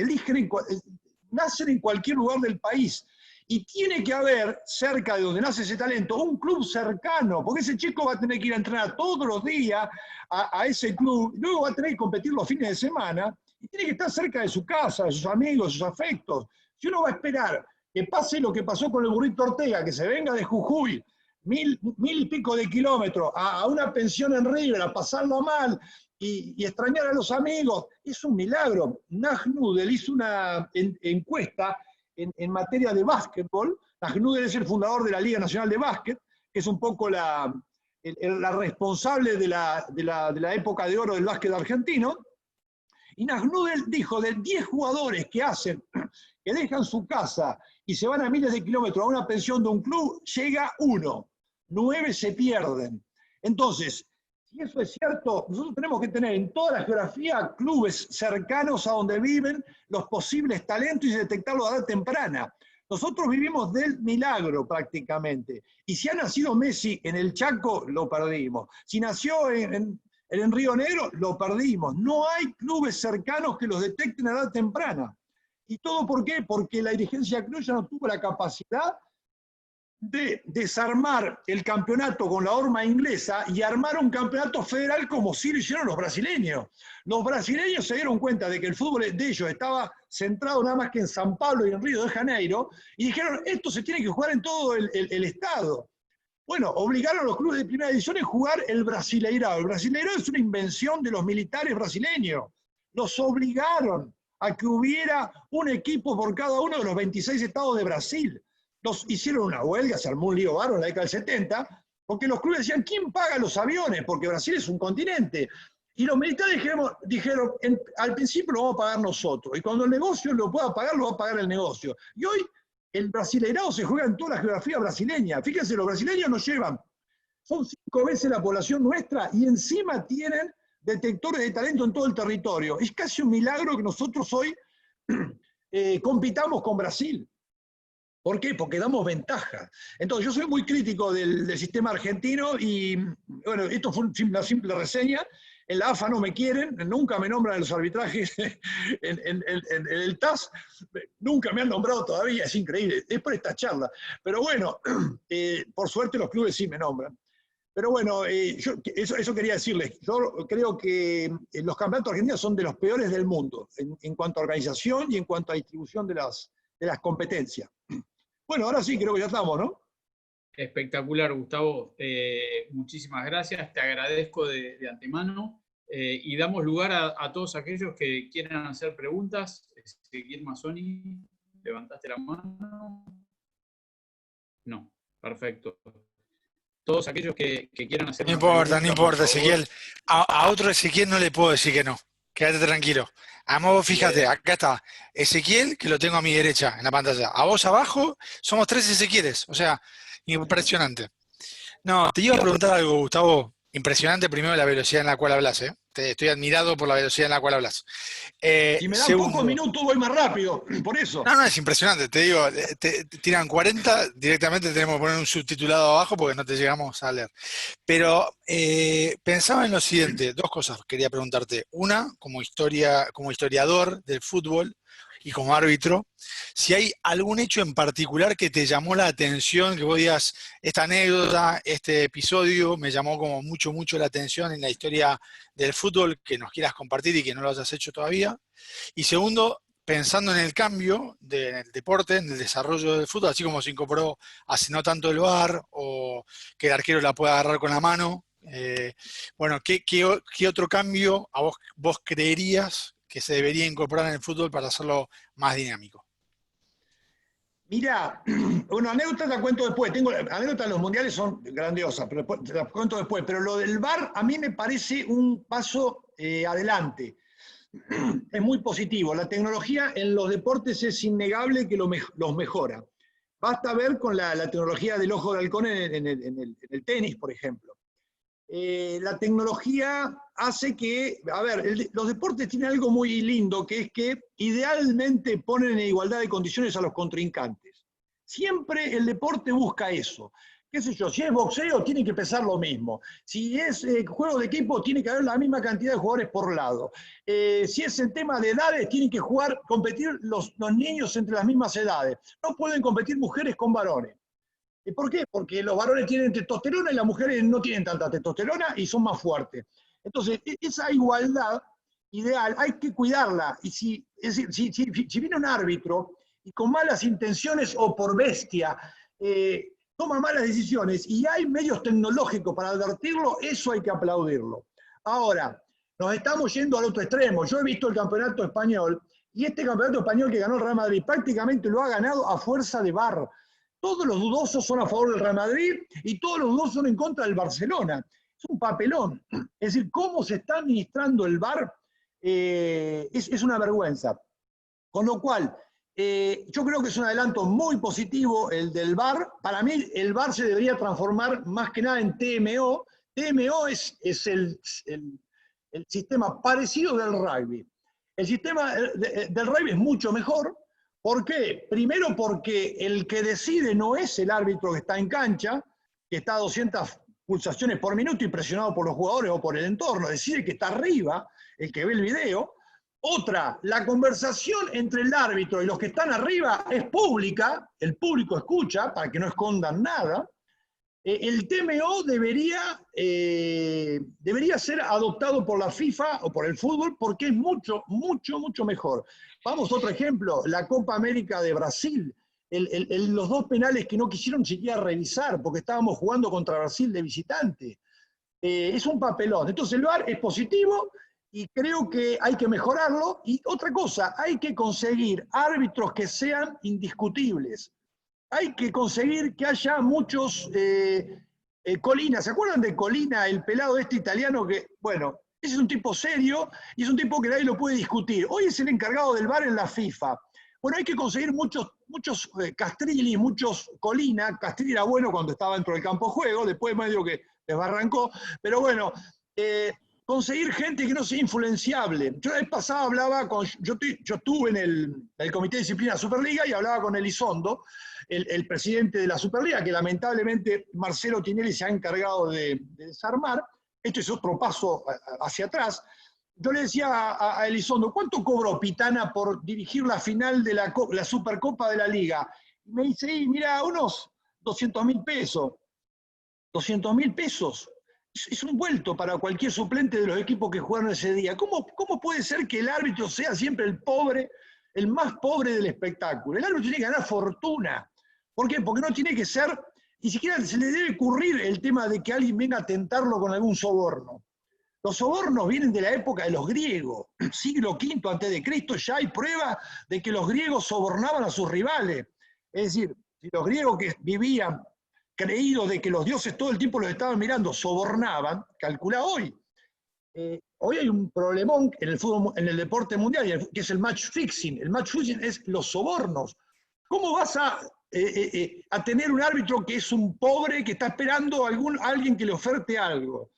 nacen en cualquier lugar del país. Y tiene que haber, cerca de donde nace ese talento, un club cercano, porque ese chico va a tener que ir a entrenar todos los días a ese club, luego va a tener que competir los fines de semana, y tiene que estar cerca de su casa, de sus amigos, de sus afectos. Si uno va a esperar que pase lo que pasó con el Burrito Ortega, que se venga de Jujuy, mil y pico de kilómetros, a una pensión en River, a pasarlo mal y extrañar a los amigos, es un milagro. Nagnudel hizo una encuesta en materia de básquetbol. Nagnudel es el fundador de la Liga Nacional de Básquet, que es un poco la responsable de la época de oro del básquet argentino. Y Nagnudel dijo, de 10 jugadores que dejan su casa y se van a miles de kilómetros a una pensión de un club, llega 1. 9 se pierden. Entonces, si eso es cierto, nosotros tenemos que tener en toda la geografía clubes cercanos a donde viven los posibles talentos y detectarlos a edad temprana. Nosotros vivimos del milagro prácticamente. Y si ha nacido Messi en el Chaco, lo perdimos. Si nació en Río Negro, lo perdimos. No hay clubes cercanos que los detecten a edad temprana. ¿Y todo por qué? Porque la dirigencia criolla no tuvo la capacidad de desarmar el campeonato con la horma inglesa y armar un campeonato federal como sí lo hicieron los brasileños. Los brasileños se dieron cuenta de que el fútbol de ellos estaba centrado nada más que en San Pablo y en Río de Janeiro, y dijeron, esto se tiene que jugar en todo el estado. Bueno, obligaron a los clubes de primera división a jugar el Brasileirao. El Brasileirao es una invención de los militares brasileños. Los obligaron a que hubiera un equipo por cada uno de los 26 estados de Brasil. Nos hicieron una huelga, se armó un lío bárbaro en la década del 70, porque los clubes decían, ¿quién paga los aviones? Porque Brasil es un continente. Y los militares dijeron al principio lo vamos a pagar nosotros, y cuando el negocio lo pueda pagar, lo va a pagar el negocio. Y hoy el Brasileirao se juega en toda la geografía brasileña. Fíjense, los brasileños nos llevan, son 5 veces la población nuestra, y encima tienen detectores de talento en todo el territorio. Es casi un milagro que nosotros hoy compitamos con Brasil. ¿Por qué? Porque damos ventaja. Entonces, yo soy muy crítico del sistema argentino y, bueno, esto fue una simple reseña. En la AFA no me quieren, nunca me nombran en los arbitrajes en el TAS, nunca me han nombrado todavía, es increíble, es por esta charla. Pero bueno, por suerte los clubes sí me nombran. Pero bueno, eso quería decirles. Yo creo que los campeonatos argentinos son de los peores del mundo en cuanto a organización y en cuanto a distribución de las competencias. Bueno, ahora sí, creo que ya estamos, ¿no? Espectacular, Gustavo. Muchísimas gracias. Te agradezco de antemano. Y damos lugar a todos aquellos que quieran hacer preguntas. Ezequiel Mazzoni, ¿levantaste la mano? No, perfecto. Todos aquellos que quieran hacer No importa, Ezequiel. A otro Ezequiel no le puedo decir que no. Quédate tranquilo. Además, vos fíjate, acá está Ezequiel, que lo tengo a mi derecha en la pantalla. A vos abajo, somos 3 Ezequieles. O sea, impresionante. No, te iba a preguntar algo, Gustavo. Impresionante primero la velocidad en la cual hablas, ¿eh? Estoy admirado por la velocidad en la cual hablas. Si me dan pocos minutos voy más rápido, por eso. No, es impresionante, te digo, te tiran 40, directamente tenemos que poner un subtitulado abajo porque no te llegamos a leer. Pero pensaba en lo siguiente, 2 cosas quería preguntarte. Una, como historiador del fútbol y como árbitro, si hay algún hecho en particular que te llamó la atención, que vos digas, esta anécdota, este episodio me llamó como mucho la atención en la historia del fútbol, que nos quieras compartir y que no lo hayas hecho todavía. Y segundo, pensando en el cambio del deporte, en el desarrollo del fútbol, así como se incorporó hace no tanto el VAR, o que el arquero la pueda agarrar con la mano, bueno, ¿qué otro cambio a vos creerías que se debería incorporar en el fútbol para hacerlo más dinámico? Mira, una anécdota la cuento después. Anécdotas de los mundiales son grandiosas, pero te las cuento después. Pero lo del VAR a mí me parece un paso adelante. Es muy positivo. La tecnología en los deportes es innegable que los mejora. Basta ver con la tecnología del ojo de halcón en el tenis, por ejemplo. La tecnología hace que, los deportes tienen algo muy lindo, que es que idealmente ponen en igualdad de condiciones a los contrincantes. Siempre el deporte busca eso. Qué sé yo, si es boxeo, tiene que pesar lo mismo. Si es juego de equipo, tiene que haber la misma cantidad de jugadores por lado. Si es en tema de edades, tienen que competir los niños entre las mismas edades. No pueden competir mujeres con varones. ¿Por qué? Porque los varones tienen testosterona y las mujeres no tienen tanta testosterona y son más fuertes. Entonces, esa igualdad ideal, hay que cuidarla. Y es decir, si viene un árbitro y con malas intenciones o por bestia toma malas decisiones y hay medios tecnológicos para advertirlo, eso hay que aplaudirlo. Ahora, nos estamos yendo al otro extremo. Yo he visto el campeonato español y este campeonato español que ganó el Real Madrid prácticamente lo ha ganado a fuerza de VAR. Todos los dudosos son a favor del Real Madrid y todos los dudosos son en contra del Barcelona. Es un papelón. Es decir, cómo se está administrando el VAR es una vergüenza. Con lo cual, yo creo que es un adelanto muy positivo el del VAR. Para mí, el VAR se debería transformar más que nada en TMO. TMO es el sistema parecido del rugby. El sistema del rugby es mucho mejor. ¿Por qué? Primero porque el que decide no es el árbitro que está en cancha, que está a 200 pulsaciones por minuto y presionado por los jugadores o por el entorno, decide que está arriba, el que ve el video. Otra, la conversación entre el árbitro y los que están arriba es pública, el público escucha para que no escondan nada. El TMO debería ser adoptado por la FIFA o por el fútbol porque es mucho, mucho, mucho mejor. Vamos a otro ejemplo, la Copa América de Brasil. Los dos penales que no quisieron siquiera revisar porque estábamos jugando contra Brasil de visitante. Es un papelón. Entonces el VAR es positivo y creo que hay que mejorarlo. Y otra cosa, hay que conseguir árbitros que sean indiscutibles. Hay que conseguir que haya muchos Colina. ¿Se acuerdan de Colina, el pelado este italiano que, bueno, ese es un tipo serio y es un tipo que nadie lo puede discutir? Hoy es el encargado del VAR en la FIFA. Bueno, hay que conseguir muchos Castrilli, muchos Colina. Castrilli era bueno cuando estaba dentro del campo de juego, después medio que desbarrancó, pero bueno, conseguir gente que no sea influenciable. Yo la vez pasada hablaba con, yo estuve en el Comité de Disciplina de Superliga y hablaba con Elizondo, el presidente de la Superliga, que lamentablemente Marcelo Tinelli se ha encargado de desarmar. Esto es otro paso hacia atrás. Yo le decía a Elizondo, ¿cuánto cobró Pitana por dirigir la final de la Supercopa de la Liga? Y me dice, mira, unos 200.000 pesos. 200.000 pesos. Es un vuelto para cualquier suplente de los equipos que jugaron ese día. ¿Cómo puede ser que el árbitro sea siempre el pobre, el más pobre del espectáculo? El árbitro tiene que ganar fortuna. ¿Por qué? Porque no tiene que ser, ni siquiera se le debe ocurrir el tema de que alguien venga a tentarlo con algún soborno. Los sobornos vienen de la época de los griegos, siglo V a.C., ya hay prueba de que los griegos sobornaban a sus rivales. Es decir, si los griegos que vivían creídos de que los dioses todo el tiempo los estaban mirando, sobornaban, calcula hoy. Hoy hay un problemón en el fútbol, en el deporte mundial, que es el match fixing. El match fixing es los sobornos. ¿Cómo vas a tener un árbitro que es un pobre que está esperando a alguien que le oferte algo?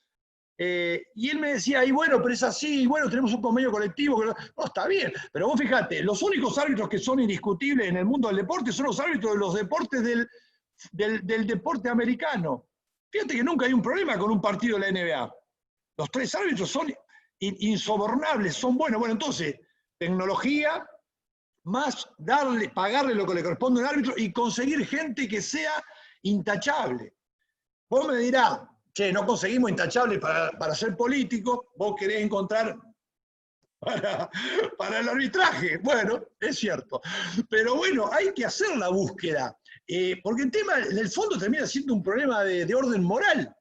Y él me decía, y bueno, pero es así, y bueno, tenemos un convenio colectivo. No, está bien, pero vos fíjate, los únicos árbitros que son indiscutibles en el mundo del deporte son los árbitros de los deportes del deporte americano. Fíjate que nunca hay un problema con un partido de la NBA. Los tres árbitros son insobornables, son buenos. Bueno, entonces, tecnología, más pagarle lo que le corresponde a un árbitro y conseguir gente que sea intachable. Vos me dirás, che, no conseguimos intachables para ser políticos, vos querés encontrar para el arbitraje. Bueno, es cierto. Pero bueno, hay que hacer la búsqueda. Porque el tema, en el fondo, termina siendo un problema de orden moral.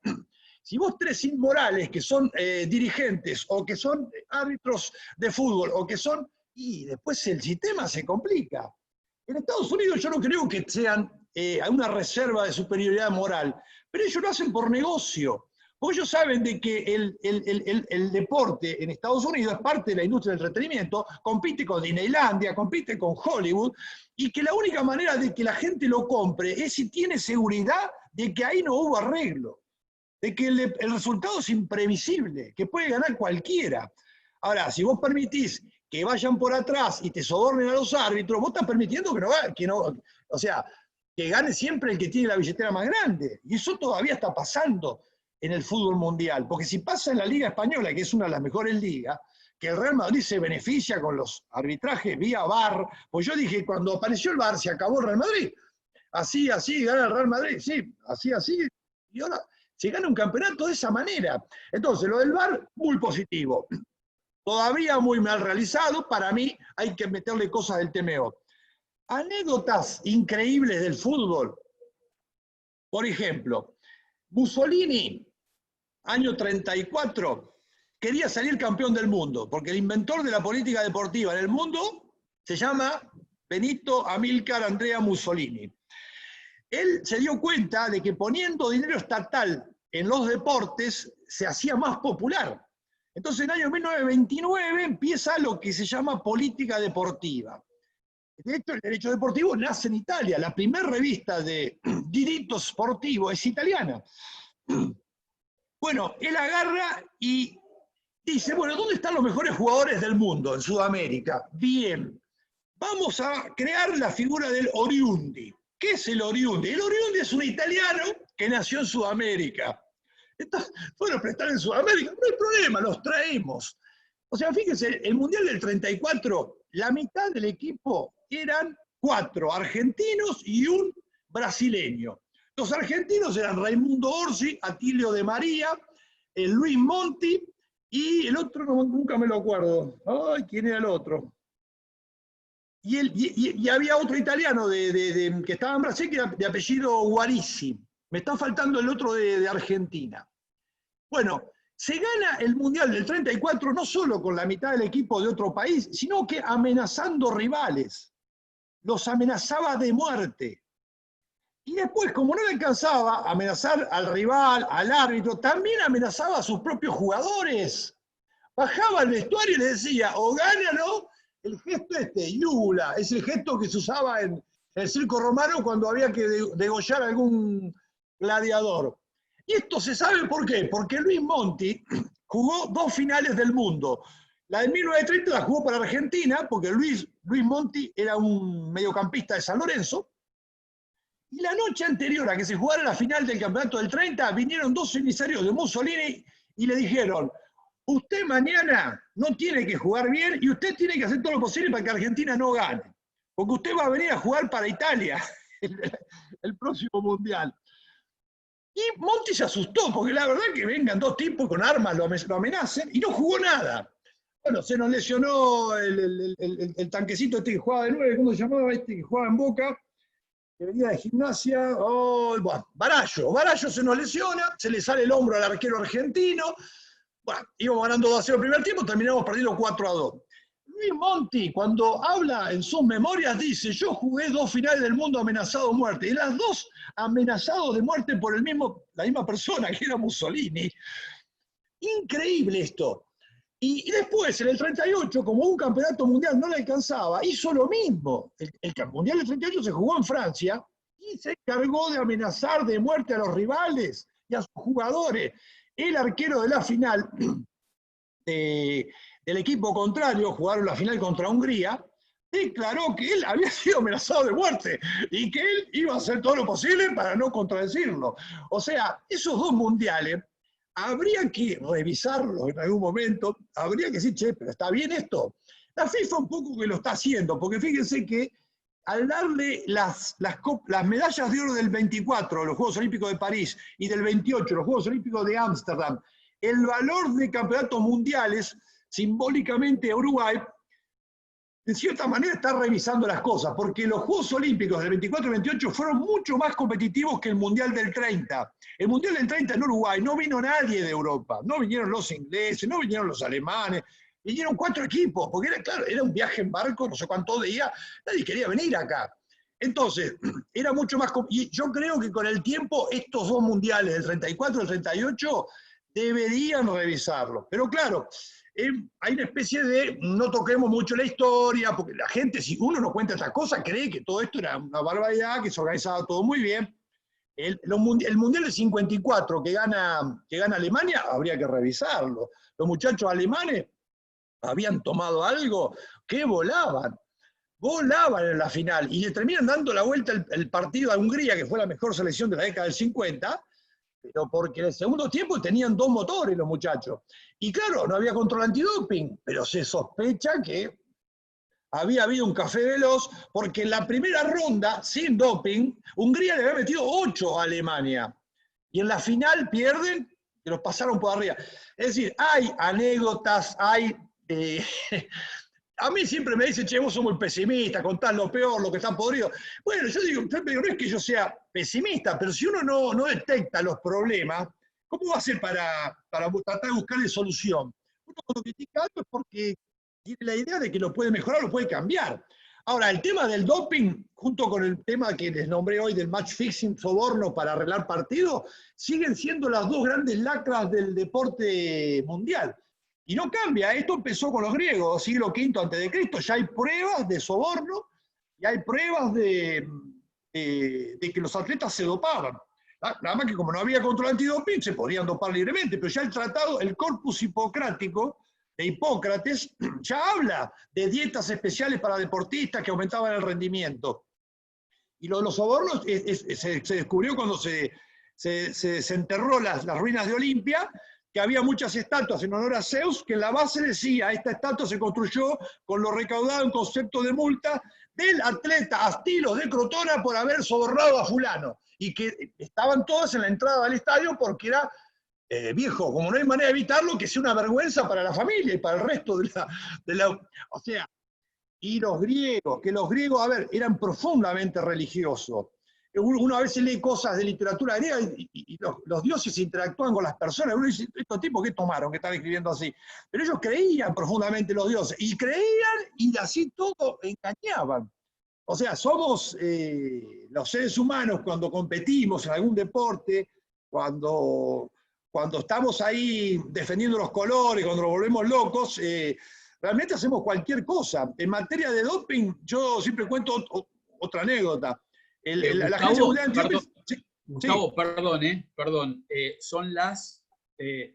Si vos tenés inmorales que son dirigentes o que son árbitros de fútbol o que son... Y después el sistema se complica. En Estados Unidos yo no creo que sean una reserva de superioridad moral, pero ellos lo hacen por negocio. Porque ellos saben de que el deporte en Estados Unidos es parte de la industria del entretenimiento, compite con Disneylandia, compite con Hollywood, y que la única manera de que la gente lo compre es si tiene seguridad de que ahí no hubo arreglo, de que el resultado es imprevisible, que puede ganar cualquiera. Ahora, si vos permitís que vayan por atrás y te sobornen a los árbitros, vos estás permitiendo o sea, que gane siempre el que tiene la billetera más grande. Y eso todavía está pasando en el fútbol mundial. Porque si pasa en la Liga Española, que es una de las mejores ligas, que el Real Madrid se beneficia con los arbitrajes vía VAR, pues yo dije, cuando apareció el VAR se acabó el Real Madrid. Así, gana el Real Madrid, sí, así. Y ahora se gana un campeonato de esa manera. Entonces, lo del VAR, muy positivo. todavía muy mal realizado. Para mí hay que meterle cosas del TMO. Anécdotas increíbles del fútbol. Por ejemplo, Mussolini, año 34, quería salir campeón del mundo, porque el inventor de la política deportiva en el mundo se llama Benito Amílcar Andrea Mussolini. Él se dio cuenta de que poniendo dinero estatal en los deportes se hacía más popular. Entonces en el año 1929 empieza lo que se llama política deportiva. De hecho, el derecho deportivo nace en Italia. La primera revista de diritto sportivo es italiana. Bueno, él agarra y dice, bueno, ¿dónde están los mejores jugadores del mundo en Sudamérica? Bien, vamos a crear la figura del oriundi. ¿Qué es el oriundi? El oriundi es un italiano que nació en Sudamérica. Entonces, bueno, pero están en Sudamérica, no hay problema, los traemos. O sea, fíjense, el Mundial del 34, la mitad del equipo eran 4 argentinos y un brasileño. Los argentinos eran Raimundo Orsi, Atilio de María, Luis Monti, y el otro nunca me lo acuerdo. Ay, ¿quién era el otro? Y había otro italiano que estaba en Brasil, que era de apellido Guarisi. Me está faltando el otro de Argentina. Bueno, se gana el Mundial del 34 no solo con la mitad del equipo de otro país, sino que amenazando rivales. Los amenazaba de muerte. Y después, como no le alcanzaba a amenazar al rival, al árbitro, también amenazaba a sus propios jugadores. Bajaba al vestuario y le decía, o gánalo, el gesto yula, es el gesto que se usaba en el circo romano cuando había que degollar a algún gladiador. Y esto se sabe por qué, porque Luis Monti jugó 2 finales del mundo. La de 1930 la jugó para Argentina, porque Luis Monti era un mediocampista de San Lorenzo. Y la noche anterior a que se jugara la final del campeonato del 30, vinieron 2 emisarios de Mussolini y le dijeron, usted mañana no tiene que jugar bien y usted tiene que hacer todo lo posible para que Argentina no gane. Porque usted va a venir a jugar para Italia el próximo Mundial. Y Monti se asustó, porque la verdad que vengan 2 tipos con armas, lo amenacen, y no jugó nada. Bueno, se nos lesionó el tanquecito este que jugaba de 9, ¿cómo se llamaba este que jugaba en Boca? Que venía de Gimnasia, bueno, Barallo se nos lesiona, se le sale el hombro al arquero argentino, bueno, íbamos ganando 2-0 el primer tiempo, terminamos perdiendo 4-2. Luis Monti, cuando habla en sus memorias, dice, yo jugué 2 finales del mundo amenazado de muerte, y las 2 amenazados de muerte por la misma persona, que era Mussolini. Increíble esto. Y después, en el 38, como un campeonato mundial no le alcanzaba, hizo lo mismo. El mundial del 38 se jugó en Francia y se encargó de amenazar de muerte a los rivales y a sus jugadores. El arquero de la final del equipo contrario, jugaron la final contra Hungría, declaró que él había sido amenazado de muerte y que él iba a hacer todo lo posible para no contradecirlo. O sea, esos 2 mundiales habría que revisarlo en algún momento, habría que decir, che, pero ¿está bien esto? La FIFA un poco que lo está haciendo, porque fíjense que al darle las medallas de oro del 24, los Juegos Olímpicos de París, y del 28, los Juegos Olímpicos de Ámsterdam, el valor de campeonatos mundiales, simbólicamente a Uruguay, en cierta manera está revisando las cosas, porque los Juegos Olímpicos del 24 y 28 fueron mucho más competitivos que el Mundial del 30. El Mundial del 30 en Uruguay no vino nadie de Europa, no vinieron los ingleses, no vinieron los alemanes, vinieron 4 equipos, porque era un viaje en barco, no sé cuántos días, nadie quería venir acá. Entonces, era mucho más... Y yo creo que con el tiempo estos 2 mundiales, el 34 y el 38, deberían revisarlo. Pero claro, hay una especie de no toquemos mucho la historia, porque la gente, si uno no cuenta estas cosas, cree que todo esto era una barbaridad, que se organizaba todo muy bien. El Mundial del 54 que gana Alemania, habría que revisarlo. Los muchachos alemanes habían tomado algo que volaban en la final, y le terminan dando la vuelta el partido a Hungría, que fue la mejor selección de la década del 50, pero porque en el segundo tiempo tenían 2 motores los muchachos. Y claro, no había control antidoping, pero se sospecha que había habido un café veloz, porque en la primera ronda, sin doping, Hungría le había metido 8 a Alemania. Y en la final pierden, que los pasaron por arriba. Es decir, hay anécdotas, hay eh, a mí siempre me dicen, che, vos sos muy pesimista, contás lo peor, lo que está podrido. Bueno, yo digo, no es que yo sea pesimista, pero si uno no detecta los problemas, ¿cómo va a hacer para tratar de buscarle solución? Uno cuando critica algo es porque tiene la idea de que lo puede mejorar, lo puede cambiar. Ahora, el tema del doping, junto con el tema que les nombré hoy del match fixing, soborno para arreglar partidos, siguen siendo las dos grandes lacras del deporte mundial. Y no cambia, esto empezó con los griegos, siglo V a.C., ya hay pruebas de soborno y hay pruebas de que los atletas se dopaban. Nada más que como no había control antidoping, se podían dopar libremente, pero ya el tratado, el corpus hipocrático de Hipócrates, ya habla de dietas especiales para deportistas que aumentaban el rendimiento. Y lo de los sobornos se descubrió cuando se enterró las ruinas de Olimpia, que había muchas estatuas en honor a Zeus, que en la base decía, esta estatua se construyó con lo recaudado en concepto de multa del atleta Astilos de Crotona por haber sobornado a fulano, y que estaban todas en la entrada del estadio porque era, viejo, como no hay manera de evitarlo, que sea una vergüenza para la familia y para el resto de la... O sea, y los griegos, a ver, eran profundamente religiosos. Uno a veces lee cosas de literatura griega y los dioses interactúan con las personas. Uno dice, estos tipos, ¿qué tomaron que están escribiendo así? Pero ellos creían profundamente en los dioses. Y creían y así todo engañaban. O sea, somos los seres humanos cuando competimos en algún deporte, cuando estamos ahí defendiendo los colores, cuando nos volvemos locos, realmente hacemos cualquier cosa. En materia de doping, yo siempre cuento otra anécdota. La Agencia Mundial Antidoping... Gustavo, perdón. Son las...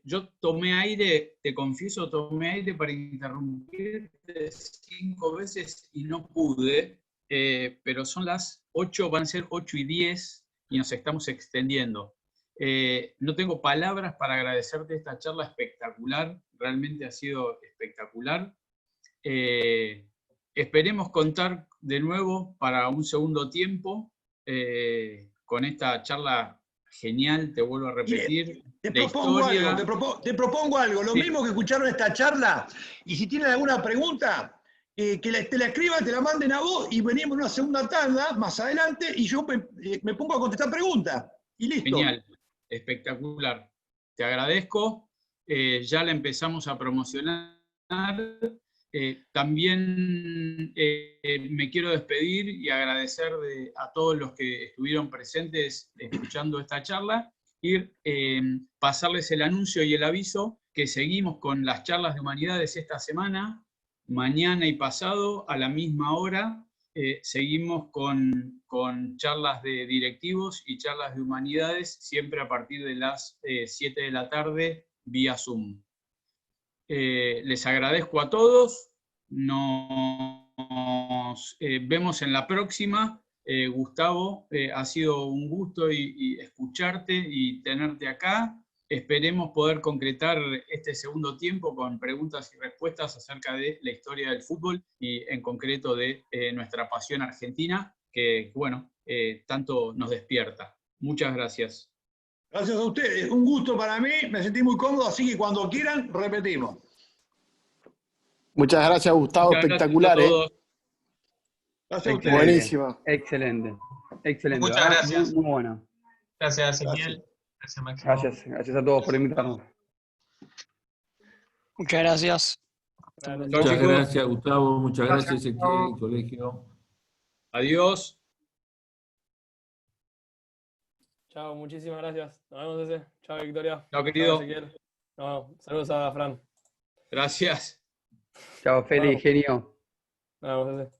yo tomé aire, te confieso, tomé aire para interrumpirte 5 veces y no pude, pero son las 8, van a ser 8:10 y nos estamos extendiendo. No tengo palabras para agradecerte esta charla espectacular, realmente ha sido espectacular. Esperemos contar de nuevo para un segundo tiempo con esta charla genial, te vuelvo a repetir. Te propongo algo, lo mismo que escucharon esta charla, y si tienen alguna pregunta, que te la escriban, te la manden a vos, y venimos en una segunda tanda más adelante, y yo me pongo a contestar preguntas, y listo. Genial, espectacular. Te agradezco, ya la empezamos a promocionar. También me quiero despedir y agradecer a todos los que estuvieron presentes escuchando esta charla y pasarles el anuncio y el aviso que seguimos con las charlas de humanidades esta semana, mañana y pasado a la misma hora. Seguimos con charlas de directivos y charlas de humanidades, siempre a partir de las 7 de la tarde vía Zoom. Les agradezco a todos, nos vemos en la próxima. Gustavo, ha sido un gusto y escucharte y tenerte acá. Esperemos poder concretar este segundo tiempo con preguntas y respuestas acerca de la historia del fútbol y en concreto de nuestra pasión argentina, que bueno, tanto nos despierta. Muchas gracias. Gracias a ustedes, un gusto para mí, me sentí muy cómodo, así que cuando quieran, repetimos. Muchas gracias, Gustavo, Muchas espectacular. Gracias Gracias a ustedes. Buenísimo. Excelente. Muchas gracias. Muy bueno. Gracias, Ezequiel. Gracias, Máximo. Gracias a todos por invitarnos. Muchas gracias. Muchas gracias, Gustavo. Muchas gracias, Ezequiel, colegio. Adiós. Chao, muchísimas gracias. Nos vemos, Eze. Chao, Victoria. Chao, querido. Chao, Ezequiel. No, saludos a Fran. Gracias. Chao, Feli, genio. Nos vemos, Eze.